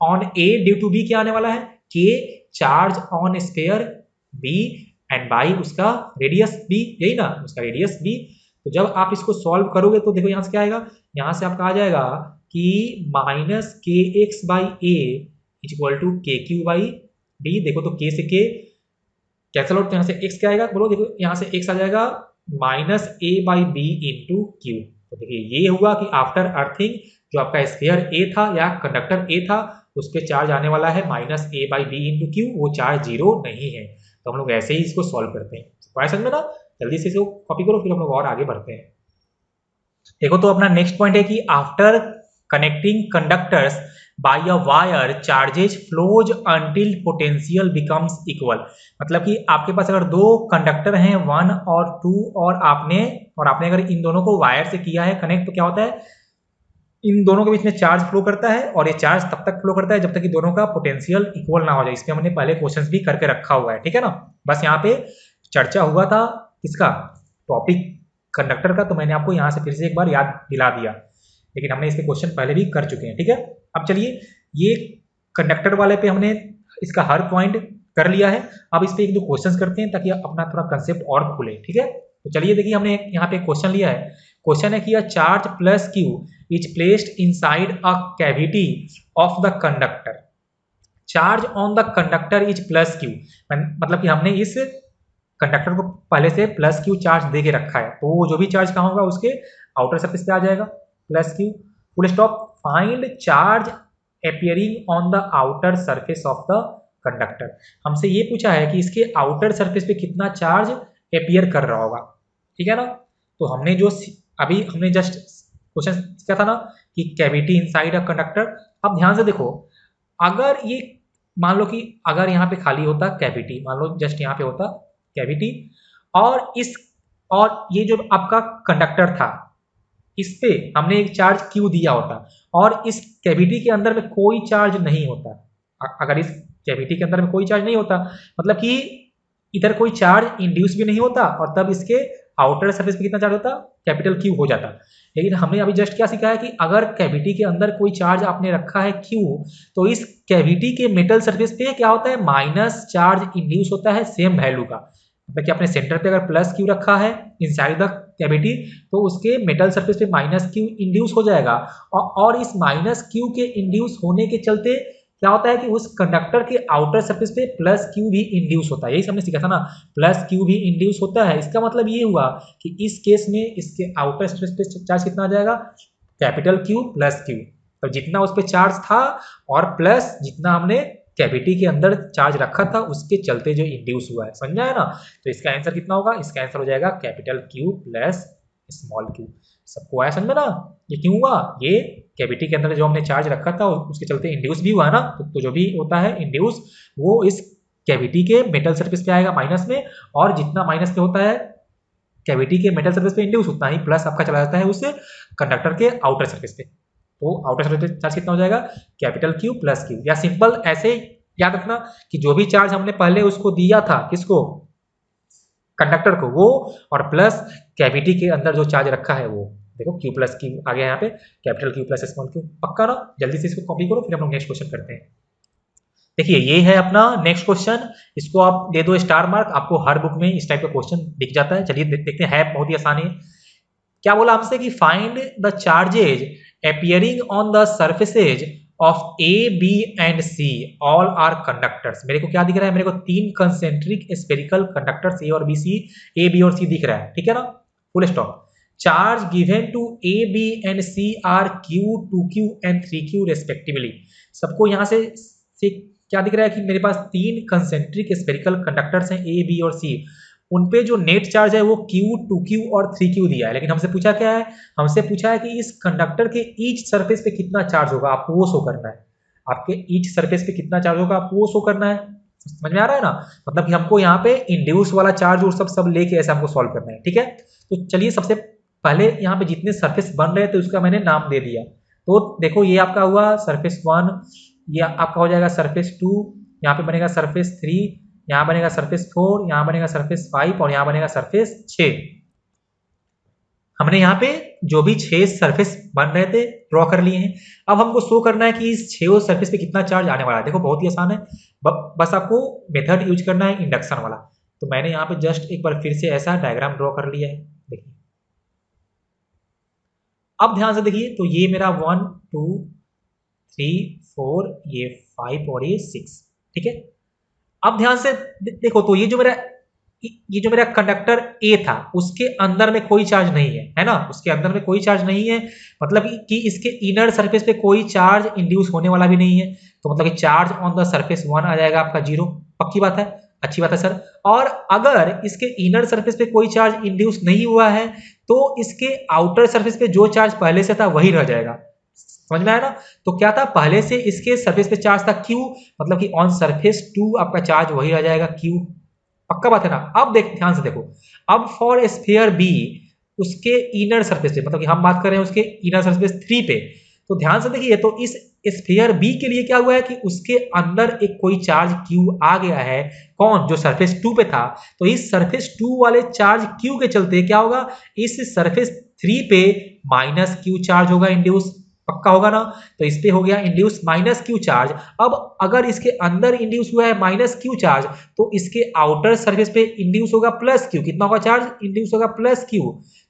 on A due to B क्या आने वाला है, K charge on sphere B and by उसका रेडियस बी, यही ना, उसका रेडियस बी। तो जब आप इसको सॉल्व करोगे तो देखो यहाँ से क्या आएगा, यहाँ से आपका आ जाएगा कि minus K X by A is equal to K Q by B. देखो तो के से के कैंसल आउट, तो यहाँ से एक्स क्या आएगा, बोलो देखो यहाँ से एक्स आ जाएगा minus A by B into Q. तो देखिए ये हुआ कि आफ्टर अर्थिंग जो आपका स्फीयर ए था या कंडक्टर ए था उस पर चार्ज आने वाला है minus A by B into Q, वो चार्ज जीरो नहीं है। तो हम लोग ऐसे ही इसको सॉल्व करते हैं। समझ में ना, जल्दी से इसको कॉपी करो फिर हम लोग और आगे बढ़ते हैं। देखो तो अपना नेक्स्ट पॉइंट है कि after connecting conductors by a wire charges flows until potential becomes equal. मतलब कि आपके पास अगर दो कंडक्टर हैं 1 और 2 और आपने अगर इन दोनों को वायर से किया है कनेक्ट, तो क्या होता है इन दोनों के बीच में चार्ज फ्लो करता है और ये चार्ज तब तक फ्लो करता है जब तक कि दोनों का पोटेंशियल इक्वल ना हो जाए। इसमें हमने पहले क्वेश्चंस भी करके रखा हुआ है, ठीक है ना। बस यहाँ पे चर्चा हुआ था किसका, टॉपिक कंडक्टर का, तो मैंने आपको यहाँ से फिर से एक बार याद दिला दिया, लेकिन हमने इसके क्वेश्चन पहले भी कर चुके हैं, ठीक है। अब चलिए ये कंडक्टर वाले पे हमने इसका हर पॉइंट कर लिया है। अब इस पे एक दो क्वेश्चंस करते हैं ताकि अपना थोड़ा कंसेप्ट और खुले, ठीक है। तो चलिए देखिए हमने यहाँ पे क्वेश्चन लिया है। क्वेश्चन है कि a charge plus Q is placed inside a cavity of the conductor, charge on the conductor is plus Q. मतलब कि हमने इस कंडक्टर को पहले से प्लस क्यू चार्ज दे के रखा है, तो वो जो भी चार्ज कहाँ होगा उसके आउटर सरफेस पे आ जाएगा plus Q. Full stop. Find charge appearing on the outer surface of the conductor. हमसे ये पूछा है कि इसके आउटर सरफेस पे कितना चार्ज अपियर कर रहा होगा, ठीक है ना। तो हमने जो अभी हमने जस्ट क्वेश्चन क्या था ना कि कैविटी इनसाइड अ कंडक्टर। अब ध्यान से देखो, अगर ये मान लो कि अगर यहाँ पे खाली होता कैविटी, मान लो जस्ट यहाँ पे होता कैविटी और ये जो आपका कंडक्टर था इस पे हमने एक चार्ज क्यू दिया होता और इस कैविटी के अंदर में कोई चार्ज नहीं होता। अगर इस कैविटी के अंदर में कोई चार्ज नहीं होता मतलब कि इधर कोई चार्ज इंड्यूस भी नहीं होता और तब इसके आउटर सरफेस पे कितना चार्ज होता, कैपिटल क्यू हो जाता। लेकिन हमने अभी जस्ट क्या सीखा है कि अगर कैविटी के अंदर कोई चार्ज आपने रखा है क्यू, तो इस कैविटी के मेटल सरफेस पे क्या होता है माइनस चार्ज इंड्यूस होता है सेम वैल्यू का। मतलब कि आपने सेंटर पे अगर प्लस क्यू रखा है इनसाइड द कैविटी तो उसके मेटल सरफेस पे माइनस क्यू इंड्यूस हो जाएगा और इस माइनस क्यू के इंड्यूस होने के चलते क्या होता है कि उस कंडक्टर के आउटर सरफेस पे प्लस क्यू भी इंड्यूस होता है। यही हमने सीखा था ना, प्लस क्यू भी इंड्यूस होता है। इसका मतलब ये हुआ कि इस केस में इसके आउटर सरफेस पे चार्ज कितना आ जाएगा, कैपिटल क्यू प्लस क्यू। तो जितना उस पर चार्ज था और प्लस जितना हमने कैविटी के अंदर चार्ज रखा था उसके चलते जो इंड्यूस हुआ है, समझ आया ना। तो इसका आंसर कितना होगा, इसका आंसर हो जाएगा capital Q plus small Q. सबको आया समझ में ना। ये क्यों हुआ, ये कैविटी के अंदर जो हमने चार्ज रखा था उसके चलते इंड्यूस भी हुआ है ना। तो जो भी होता है इंड्यूस वो इस कैविटी के मेटल सरफेस पे आएगा माइनस में, और जितना माइनस पे होता है कैविटी के मेटल सरफेस पे इंड्यूस उतना ही प्लस आपका चला जाता है उस कंडक्टर के आउटर सरफेस पे। तो आउटर सरफेस पे चार्ज कितना हो जाएगा, कैपिटल क्यू प्लस क्यू। या सिंपल ऐसे याद रखना कि जो भी चार्ज हमने पहले उसको दिया था किसको, कंडक्टर को, वो और प्लस कैविटी के अंदर जो चार्ज रखा है वो। देखो क्यू प्लस क्यू आ गया यहाँ पे, capital Q plus small Q. पक्का ना, जल्दी से इसको कॉपी करो फिर हम लोग नेक्स्ट क्वेश्चन करते हैं। देखिए ये है अपना नेक्स्ट क्वेश्चन, इसको आप दे दो स्टार मार्क, आपको हर बुक में इस टाइप का क्वेश्चन दिख जाता है। चलिए देखते हैं, बहुत ही आसान है। क्या बोला हमसे कि find the charges appearing on the surfaces of A, B and C all are conductors। मेरे को क्या दिख रहा है, मेरे को तीन कंसेंट्रिक स्फेरिकल कंडक्टर्स A और B, C, A, B और C दिख रहा है, ठीक है ना। Full stop. Charge given to A, B and C are Q, 2Q and 3Q respectively. सबको यहाँ से क्या दिख रहा है कि मेरे पास तीन कंसेंट्रिक स्फेरिकल कंडक्टर्स हैं A, B और C, उन पे जो नेट चार्ज है वो Q, 2Q और 3Q दिया है। लेकिन हमसे पूछा क्या है, हमसे पूछा है कि इस कंडक्टर के ईच सरफेस पे कितना चार्ज होगा, आपको वो शो करना है। आपके ईच सरफेस पे कितना चार्ज होगा आपको वो शो करना है। समझ में आ रहा है ना, मतलब कि हमको यहाँ पे इंड्यूस वाला चार्ज और सब लेके ऐसे हमको सॉल्व करना है, ठीक है। तो चलिए सबसे पहले यहाँ पे जितने सरफेस बन रहे थे उसका मैंने नाम दे दिया। तो देखो ये आपका हुआ सरफेस 1, ये आपका हो जाएगा सरफेस 2, यहाँ पे बनेगा सरफेस 3, यहाँ बनेगा सरफेस 4, यहाँ बनेगा सरफेस 5 और यहाँ बनेगा सरफेस 6। हमने यहाँ पे जो भी 6 सरफेस बन रहे थे ड्रॉ कर लिए हैं। अब हमको शो करना है कि इस 6 सरफेस पे कितना चार्ज आने वाला है। देखो बहुत ही आसान है, बस आपको मेथड यूज करना है इंडक्शन वाला। तो मैंने यहाँ पे जस्ट एक बार फिर से ऐसा डायग्राम ड्रॉ कर लिया है, देखिए। अब ध्यान से देखिए, तो ये मेरा 1 2 3 4, ये 5 और ये 6, ठीक है। अब ध्यान से देखो, तो ये जो मेरा ये जो मेरा कंडक्टर ए था उसके अंदर में कोई चार्ज नहीं है ना, उसके अंदर में कोई चार्ज नहीं है, मतलब कि इसके इनर सरफेस पे कोई चार्ज इंड्यूस होने वाला भी नहीं है, तो मतलब कि चार्ज ऑन द सरफेस 1 आ जाएगा आपका 0। पक्की बात है, अच्छी बात है सर। और अगर इसके इनर सरफेस पे कोई चार्ज इंड्यूस नहीं हुआ है तो इसके आउटर सरफेस पे जो चार्ज पहले से था वही रह जाएगा। समझ में आया ना? तो क्या था, पहले से इसके सरफेस पे चार्ज था Q, मतलब कि ऑन सरफेस 2 आपका चार्ज वही रह जाएगा Q। पक्का बात है ना? अब देख, ध्यान से देखो, अब फॉर स्फीयर बी उसके इनर सरफेस पे, मतलब कि हम बात कर रहे हैं उसके इनर सरफेस 3 पे, तो ध्यान से देखिए, तो इस स्फीयर बी के लिए क्या हुआ है कि उसके अंदर एक कोई चार्ज Q आ गया है। कौन? जो सरफेस 2 पे था। तो इस सरफेस 2 वाले चार्ज Q के चलते क्या होगा, इस सरफेस 3 पे माइनस Q चार्ज होगा इंड्यूस। पक्का होगा ना? तो इस पे हो गया इंड्यूस माइनस Q चार्ज। अब अगर इसके अंदर इंड्यूस हुआ है माइनस Q चार्ज, तो इसके आउटर सरफेस पे इंड्यूस होगा प्लस Q। कितना होगा चार्ज? इंड्यूस होगा प्लस Q।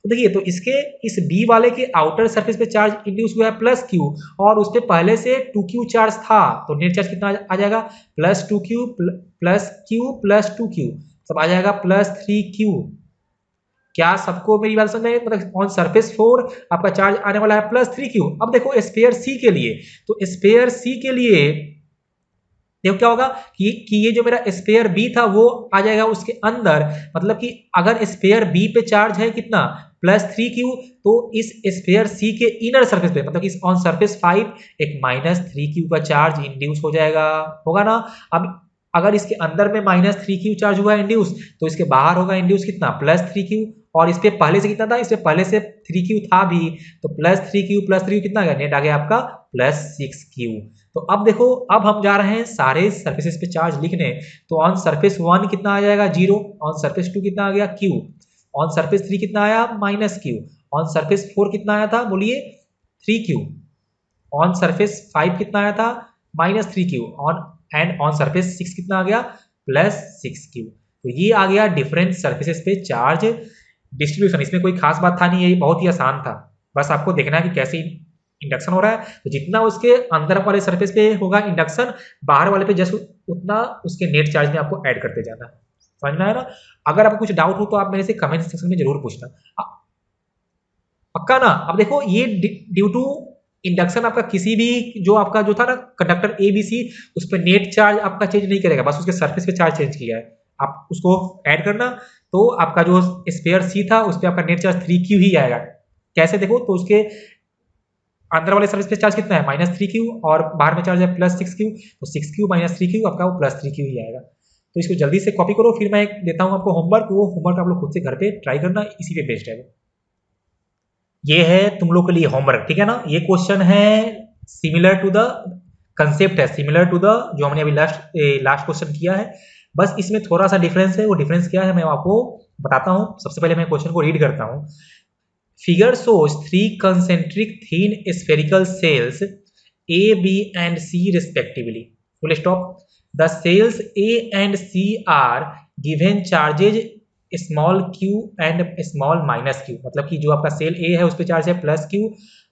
तो देखिए, तो इसके इस B वाले के आउटर सरफेस पे चार्ज इंड्यूस हुआ है प्लस Q, और उस पे पहले से 2Q चार्ज था, तो नेट चार्ज कितना आ जाएगा? Plus 2Q plus Q plus 2Q, सब आ जाएगा प्लस 3Q। क्या सबको मेरी बात समझ में आई? मतलब ऑन सरफेस 4 आपका चार्ज आने वाला है प्लस 3Q। अब देखो स्फीयर सी के लिए, तो स्फीयर सी के लिए देखो क्या होगा कि ये जो मेरा स्फीयर बी था वो आ जाएगा उसके अंदर, मतलब कि अगर स्फीयर बी पे चार्ज है कितना, प्लस 3Q, तो इस स्फीयर सी के इनर सरफेस पे, मतलब कि ऑन सरफेस 5 एक माइनस 3Q का चार्ज इंड्यूस हो जाएगा, होगा ना? अब अगर इसके अंदर में माइनस 3Q चार्ज हुआ इंड्यूस, तो इसके बाहर होगा इंड्यूस कितना, प्लस 3Q। और इस पे पहले से कितना था, इस पे पहले से 3Q था भी, तो प्लस 3Q प्लस 3Q कितना आ गया, नेट आ गया आपका प्लस 6Q। तो अब देखो, अब हम जा रहे हैं सारे सरफेसेस पे चार्ज लिखने। तो ऑन सरफेस 1 कितना आ जाएगा 0, ऑन सरफेस 2 कितना आ गया Q, ऑन सरफेस 3 कितना आया माइनस Q, ऑन सरफेस 4 कितना आया था बोलिए 3Q, ऑन सरफेस 5 कितना आया था minus 3Q, on and on surface 6 कितना आ गया प्लस 6Q। तो ये आ गया डिफरेंट सरफेसेस पे चार्ज डिस्ट्रीब्यूशन। इसमें कोई खास बात था नहीं, ये बहुत ही आसान था, बस आपको देखना है कि कैसे इंडक्शन हो रहा है। तो जितना उसके अंदर वाले सरफेस पे होगा इंडक्शन, बाहर वाले पे जस्ट उतना उसके नेट चार्ज में आपको ऐड करते जाना। समझ में आया ना? अगर आपको कुछ डाउट हो तो आप मेरे से कमेंट सेक्शन में जरूर पूछना। पक्का ना? अब देखो, ये ड्यू टू इंडक्शन आपका किसी भी जो आपका जो था ना कंडक्टर ए बी सी, उस पर नेट चार्ज आपका चेंज नहीं करेगा, बस उसके सरफेस पे चार्ज चेंज किया है। आप उसको ऐड करना, तो आपका जो स्पेयर सी था उस पर आपका नेट चार्ज 3Q ही आएगा। कैसे देखो, तो उसके अंदर वाले सरफेस पे चार्ज कितना है माइनस 3Q, और बाहर में चार्ज है प्लस 6Q, तो 6Q माइनस 3Q आपका वो प्लस 3Q ही आएगा। तो इसको जल्दी से कॉपी करो, फिर मैं एक देता हूँ आपको होमवर्क, वो होमवर्क आप लोग खुद से घर पे ट्राई करना, इसी पे बेस्ड है वो। ये है तुम लोग के लिए होमवर्क, ठीक है ना? ये क्वेश्चन है सिमिलर टू द कंसेप्ट, है सिमिलर टू द जो हमने अभी लास्ट क्वेश्चन किया है, बस इसमें थोड़ा सा डिफरेंस है। वो डिफरेंस क्या है मैं आपको बताता हूँ। सबसे पहले मैं क्वेश्चन को रीड करता हूँ। Figure shows 3 concentric thin spherical cells A, B and C respectively. Full stop. The cells A and C are given charges small q and small minus q, मतलब कि जो आपका सेल A है उस पर चार्ज है प्लस q,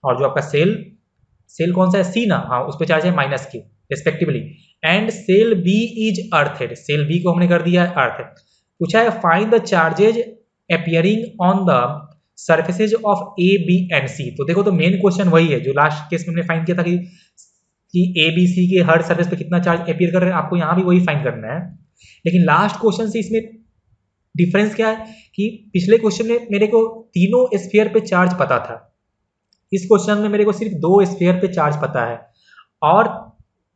और जो आपका सेल कौन सा है C ना, हाँ, उस पर चार्ज है minus q respectively. And shell B is earthed, shell B को हमने कर दिया है अर्थ। पूछा है find the charges appearing on the surfaces of A B and C. तो देखो, तो मेन क्वेश्चन वही है जो लास्ट केस में हमने फाइंड किया था कि ए बी सी के हर सरफेस पे कितना चार्ज अपियर कर रहे हैं, आपको यहाँ भी वही फाइंड करना है। लेकिन लास्ट क्वेश्चन से इसमें डिफरेंस क्या है कि पिछले क्वेश्चन में मेरे को तीनों स्फीयर पे चार्ज पता था, इस क्वेश्चन में मेरे को सिर्फ 2 स्फीयर पे चार्ज पता है, और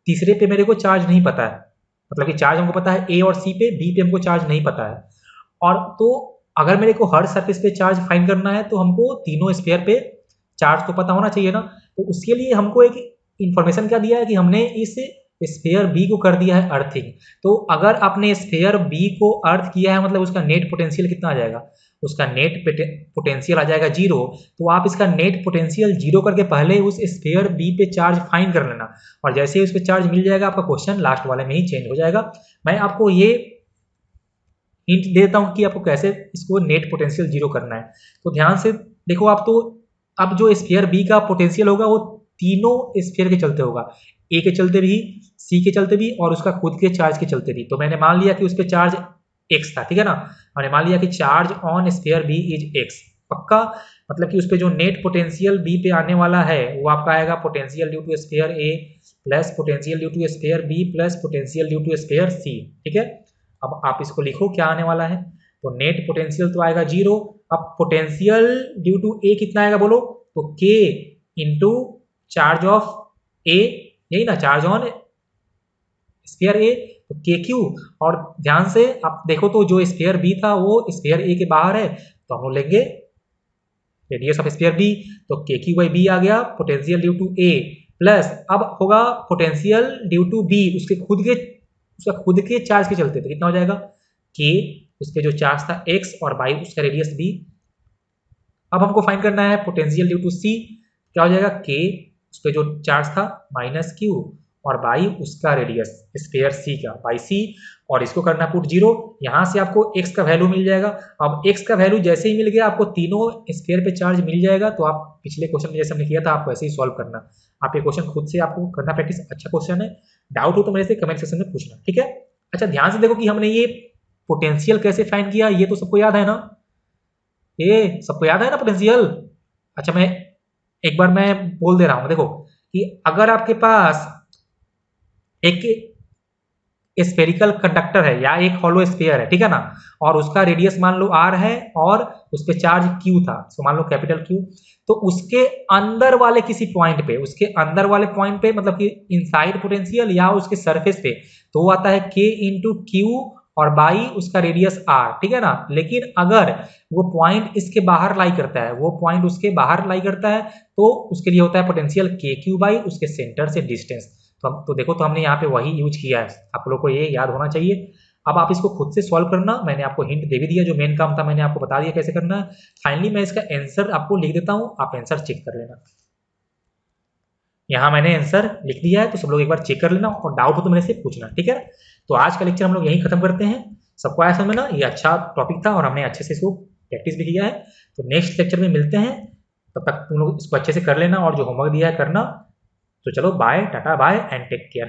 तीसरे पे मेरे को चार्ज नहीं पता है। मतलब कि चार्ज हमको पता है ए और सी पे, बी पे हमको चार्ज नहीं पता है। और तो अगर मेरे को हर सरफेस पे चार्ज फाइंड करना है तो हमको तीनों स्फीयर पे चार्ज तो पता होना चाहिए ना। तो उसके लिए हमको एक इंफॉर्मेशन क्या दिया है कि हमने इस स्फीयर बी को कर दिया है अर्थिंग। तो अगर आपने स्फीयर बी को अर्थ किया है, मतलब उसका नेट पोटेंशियल कितना आ जाएगा, उसका नेट पोटेंशियल आ जाएगा 0। तो आप इसका नेट पोटेंशियल 0 करके पहले उस स्फीयर बी पे चार्ज फाइंड कर लेना, और जैसे ही उस पर चार्ज मिल जाएगा आपका क्वेश्चन लास्ट वाले में ही चेंज हो जाएगा। मैं आपको ये हिंट देता हूं कि आपको कैसे इसको नेट पोटेंशियल 0 करना है। तो ध्यान से देखो आप, तो अब जो स्फीयर बी का पोटेंशियल होगा वो तीनों स्फीयर के चलते होगा, ए के चलते भी, सी के चलते भी, और उसका खुद के चार्ज के चलते भी। तो मैंने मान लिया कि उस पर चार्ज एक्स था, ठीक है ना। हमने मान लिया कि charge on sphere B is X, पक्का, मतलब कि उस पे जो नेट पोटेंशियल बी पे आने वाला है वो आपका आएगा potential due to sphere A plus potential due to sphere B plus potential due to sphere C, ठीक है। अब आप इसको लिखो क्या आने वाला है, तो नेट पोटेंशियल तो आएगा 0। अब पोटेंशियल ड्यू टू ए कितना आएगा बोलो, तो के इंटू चार्ज ऑफ ए, यही ना, चार्ज ऑन स्फीयर ए, तो के क्यू। और ध्यान से आप देखो तो जो स्फीयर बी था वो स्फीयर ए के बाहर है, तो हम लोग लेंगे रेडियस ऑफ स्फीयर बी, तो के क्यू बाई बी आ गया potential due to A plus अब होगा पोटेंशियल ड्यू टू बी उसका खुद के चार्ज के चलते, तो कितना हो जाएगा के, उसके जो चार्ज था एक्स और बाई उसका रेडियस बी। अब हमको फाइंड करना है पोटेंशियल ड्यू टू सी, क्या हो जाएगा के उस पर जो चार्ज था माइनस क्यू और बाई उसका रेडियस स्फीयर सी का बाई सी, और इसको करना पुट 0। यहाँ से आपको x का वैल्यू मिल जाएगा। अब x का वैल्यू जैसे ही मिल गया आपको तीनों स्फीयर पे चार्ज मिल जाएगा, तो आप पिछले क्वेश्चन में जैसे हमने किया था आपको ऐसे ही सॉल्व करना। आप ये क्वेश्चन खुद से आपको करना प्रैक्टिस, अच्छा क्वेश्चन है, डाउट हो तो मेरे से कमेंट सेक्शन में पूछना, ठीक है। अच्छा ध्यान से देखो कि हमने ये पोटेंशियल कैसे फाइंड किया, ये तो सबको याद है ना, ये सबको याद है ना पोटेंशियल। अच्छा मैं एक बार मैं बोल दे रहा हूँ, देखो कि अगर आपके पास एक स्फेरिकल कंडक्टर है या एक हॉलो स्फीयर है, ठीक है ना, और उसका रेडियस मान लो r है और उस पे चार्ज q था, तो मान लो कैपिटल Q, तो उसके अंदर वाले किसी पॉइंट पे, उसके अंदर वाले पॉइंट पे मतलब कि इनसाइड पोटेंशियल या उसके सरफेस पे, तो वो आता है k इंटू क्यू और बाई उसका रेडियस r, ठीक है ना। लेकिन अगर वो पॉइंट इसके बाहर लाई करता है, वो पॉइंट उसके बाहर लाई करता है, तो उसके लिए होता है पोटेंशियल के क्यू बाई उसके सेंटर से डिस्टेंस। तो देखो तो हमने यहाँ पे वही यूज किया है, आप लोग को ये याद होना चाहिए। अब आप इसको खुद से सॉल्व करना, मैंने आपको हिंट दे भी दिया, जो मेन काम था मैंने आपको बता दिया कैसे करना है। फाइनली मैं इसका आंसर आपको लिख देता हूँ, आप आंसर चेक कर लेना। यहाँ मैंने आंसर लिख दिया है, तो सब लोग एक बार चेक कर लेना और डाउट हो तो मेरे से पूछना, ठीक है। तो आज का लेक्चर हम लोग यहीं खत्म करते हैं। सबको आया समझ में ना, ये अच्छा टॉपिक था और हमने अच्छे से इसको प्रैक्टिस भी किया है। तो नेक्स्ट लेक्चर में मिलते हैं, तब तक तुम लोग इसको अच्छे से कर लेना और जो होमवर्क दिया है करना। तो चलो बाय, टाटा बाय एंड टेक केयर।